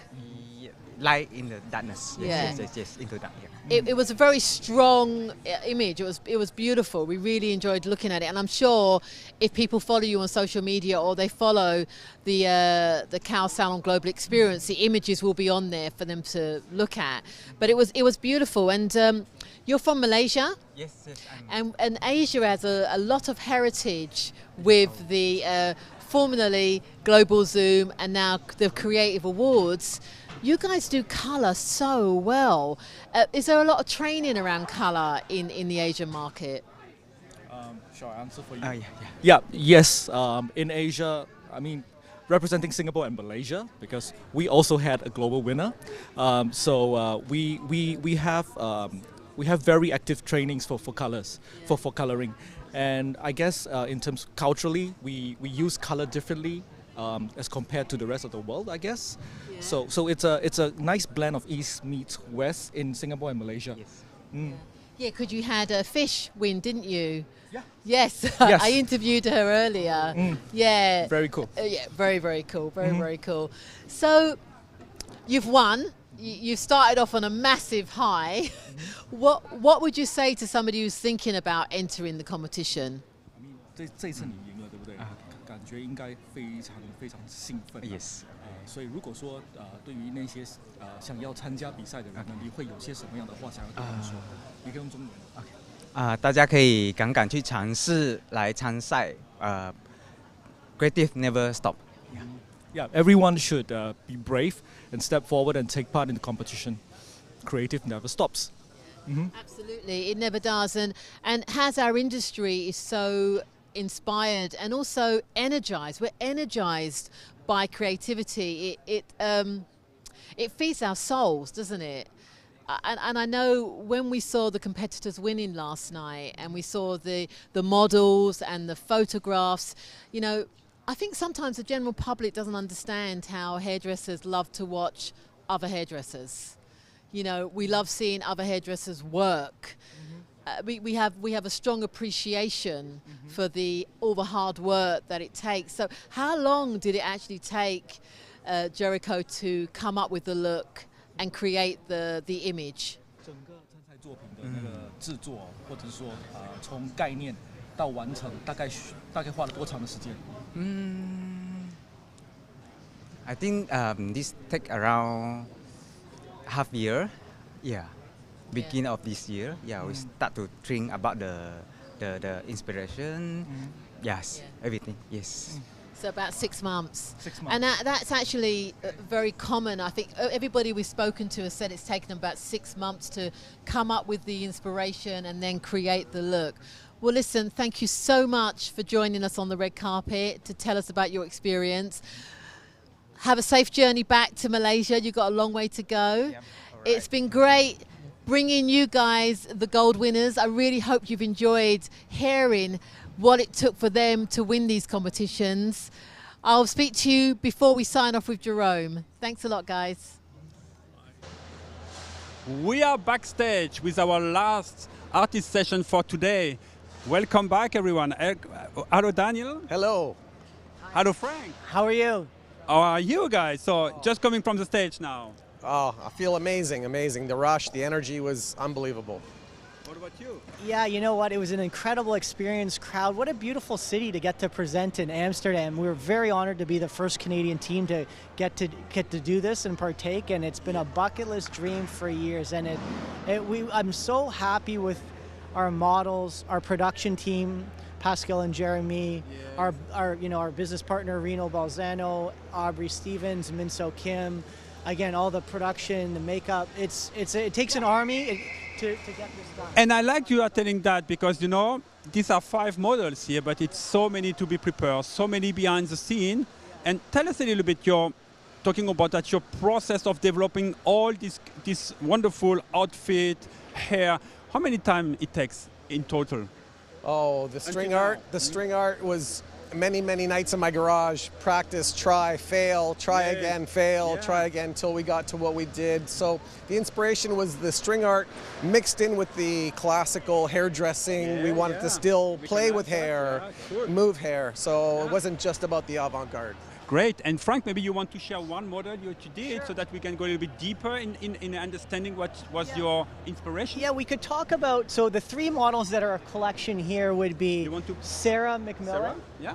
Light in the darkness. Yes,
Yeah.
yes, into dark. Yeah.
It was a very strong image. It was beautiful. We really enjoyed looking at it, and I'm sure if people follow you on social media or they follow the Kao Salon Global Experience, the images will be on there for them to look at. But it was beautiful, and you're from Malaysia.
Yes.
And Asia has a lot of heritage with the formerly Global Zoom and now the Creative Awards. You guys do colour so well. Is there a lot of training around colour in the Asian market?
Shall I answer for you? Yes. In Asia, I mean, representing Singapore and Malaysia, because we also had a global winner. We have very active trainings for colors, for coloring, and I guess in terms culturally, we use color differently as compared to the rest of the world, I guess. Yeah. So it's a nice blend of East meets West in Singapore and Malaysia. Yes.
Yeah, because you had a Fish win, didn't you?
Yeah.
Yes.
Yes.
I interviewed her earlier. Yeah.
Very cool.
Yeah, very cool. Very cool. So you've won. You started off on a massive high. What would you say to somebody who's thinking about entering the competition?
这次你赢了，对不对？感觉应该非常兴奋。
Yes.
所以如果说对于那些想要参加比赛的人呢，你会有些什么样的话想要对他们说？你可以用中文。OK。
大家可以敢去尝试来参赛。Creative never stop.
Yeah, everyone should be brave and step forward and take part in the competition. Creative never stops.
Absolutely, it never does. And as our industry is so inspired and also energized, we're energized by creativity. It feeds our souls, doesn't it? And I know when we saw the competitors winning last night and we saw the models and the photographs, you know, I think sometimes the general public doesn't understand how hairdressers love to watch other hairdressers. You know, we love seeing other hairdressers work. We have a strong appreciation for all the hard work that it takes. So how long did it actually take Jericho to come up with the look and create the image?
整个参赛作品的那个制作，或者是说从概念到完成，大概花了多长的时间？
I think this take around half year. Yeah. Beginning of this year. Yeah, we start to think about the inspiration. Yes, everything. Yes.
So about 6 months.
6 months.
And that's actually very common. I think everybody we've spoken to has said it's taken them about 6 months to come up with the inspiration and then create the look. Well, listen, thank you so much for joining us on the red carpet to tell us about your experience. Have a safe journey back to Malaysia. You've got a long way to go. It's been great bringing you guys the gold winners. I really hope you've enjoyed hearing what it took for them to win these competitions. I'll speak to you before we sign off with Jerome. Thanks a lot, guys.
We are backstage with our last artist session for today. Welcome back, everyone. Hello, Daniel.
Hello.
Hello, Frank.
How are you?
How are you guys? So just coming from the stage now.
Oh, I feel amazing, amazing. The rush, the energy was unbelievable.
What about you?
Yeah, you know what? It was an incredible experience, crowd. What a beautiful city to get to present in Amsterdam. We were very honored to be the first Canadian team to get to do this and partake, and it's been a bucket list dream for years. And I'm so happy with our models, our production team, Pascal and Jeremy, our business partner Reno Balzano, Aubrey Stevens, Minso Kim. Again, all the production, the makeup. It takes an army to get this done.
And I like you are telling that because, you know, these are 5 models here, but it's so many to be prepared, so many behind the scene. And tell us a little bit, talking about that, your process of developing all this wonderful outfit, hair. How many time it takes in total?
Oh, the string art was many nights in my garage. Practice, try, fail, try again, fail, try again until we got to what we did. So the inspiration was the string art mixed in with the classical hairdressing. We wanted to still play with hair, move hair. So it wasn't just about the avant-garde.
Great. And Frank, maybe you want to share one model you did so that we can go a little bit deeper in understanding what was your inspiration?
Yeah, we could talk about, so the 3 models that are a collection here would be Sarah McMillan.
Sarah? Yeah.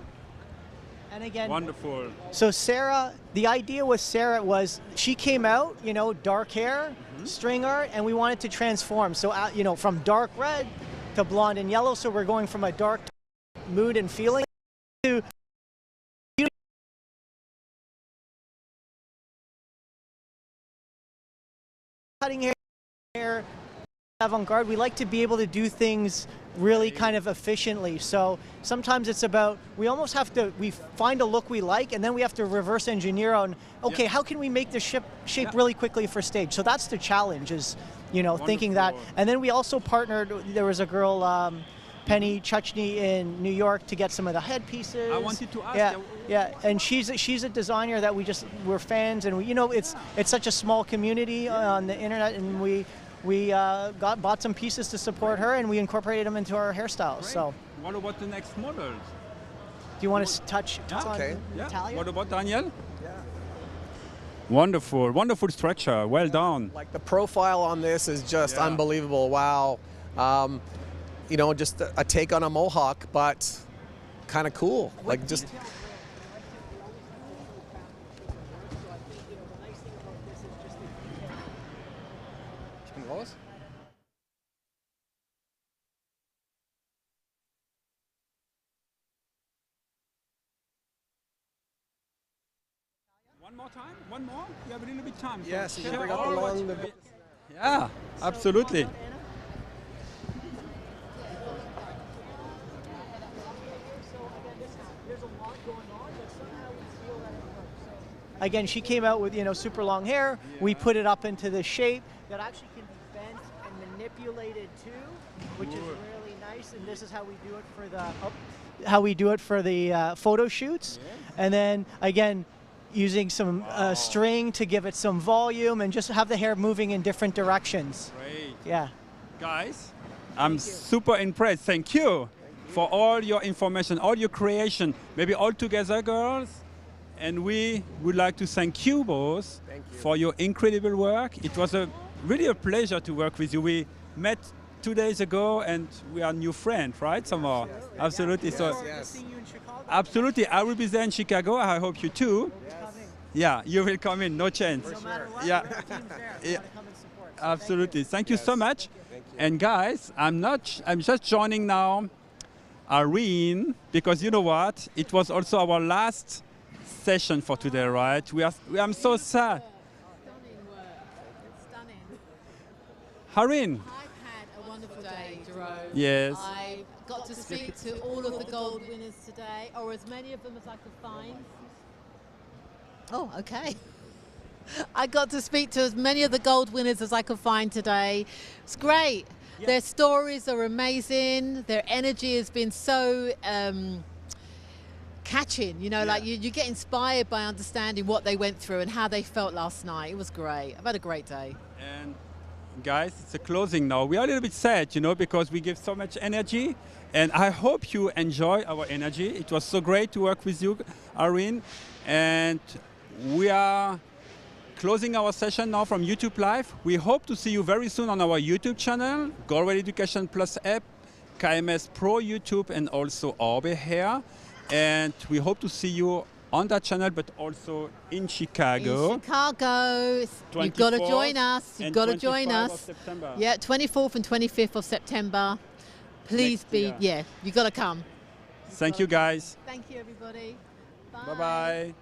And again,
wonderful.
So Sarah, the idea with Sarah was she came out, you know, dark hair, string art, and we wanted to transform. So, you know, from dark red to blonde and yellow. So we're going from a dark mood and feeling to cutting hair, avant-garde. We like to be able to do things really kind of efficiently. So sometimes it's about, we almost have to, we find a look we like and then we have to reverse engineer on, okay, how can we make the shape really quickly for stage? So that's the challenge is, you know, thinking that. And then we also partnered, there was a girl, Penny Chuchny in New York to get some of the headpieces.
I wanted to ask.
Yeah, and she's a designer that we're fans, and you know, it's such a small community on the internet, and we bought some pieces to support her, and we incorporated them into our hairstyles.
Great.
So,
what about the next models?
Do you want to touch on Natalia?
What about Daniel? Yeah. Wonderful, wonderful structure. Well done.
Like the profile on this is just unbelievable. Wow. You know, just a take on a mohawk, but kind of cool. Like just.
One more time? One more? You have a little bit of time.
Yes, you bring up along the.
Yeah, absolutely.
Again, she came out with, you know, super long hair. We put it up into the shape that actually can be bent and manipulated too, which is really nice. And this is how we do it for the photo shoots. And then again, using some string to give it some volume and just have the hair moving in different directions.
Great.
Yeah.
Guys, I'm super impressed. Thank you for all your information, all your creation. Maybe all together, girls. And we would like to thank you both for your incredible work. It was really a pleasure to work with you. We met 2 days ago and we are new friends, right, somehow? Yes. Absolutely.
Yes.
So,
Yes.
absolutely. I will be there in Chicago. I hope you too.
Yes.
Yeah, you will come in, no chance.
No matter what,
yeah.
our team's there.
Yeah.
Come and support. So
Absolutely. Thank you so much. And guys, I'm just joining now Irene, because you know what? It was also our last session for today, right? I'm so sad.
Stunning work. Stunning.
Irene.
I've had a wonderful day, Jerome.
Yes.
I got to speak to all of the gold winners today, or as many of them as I could find. Oh, okay. I got to speak to as many of the gold winners as I could find today. It's great. Yeah. Their stories are amazing. Their energy has been so catching, you know, like you get inspired by understanding what they went through and how they felt last night. It was great. I've had a great day.
And guys, it's a closing now. We are a little bit sad, you know, because we give so much energy. And I hope you enjoy our energy. It was so great to work with you, Irene. And we are closing our session now from YouTube Live. We hope to see you very soon on our YouTube channel, Global Education Plus app, KMS Pro YouTube, and also Orbe here. And we hope to see you on that channel, but also in Chicago.
In Chicago. You've got to join us. You've got to join us. Yeah, 24th and 25th of September. Please you've got to come.
Thank you, guys.
Thank you, everybody.
Bye-bye.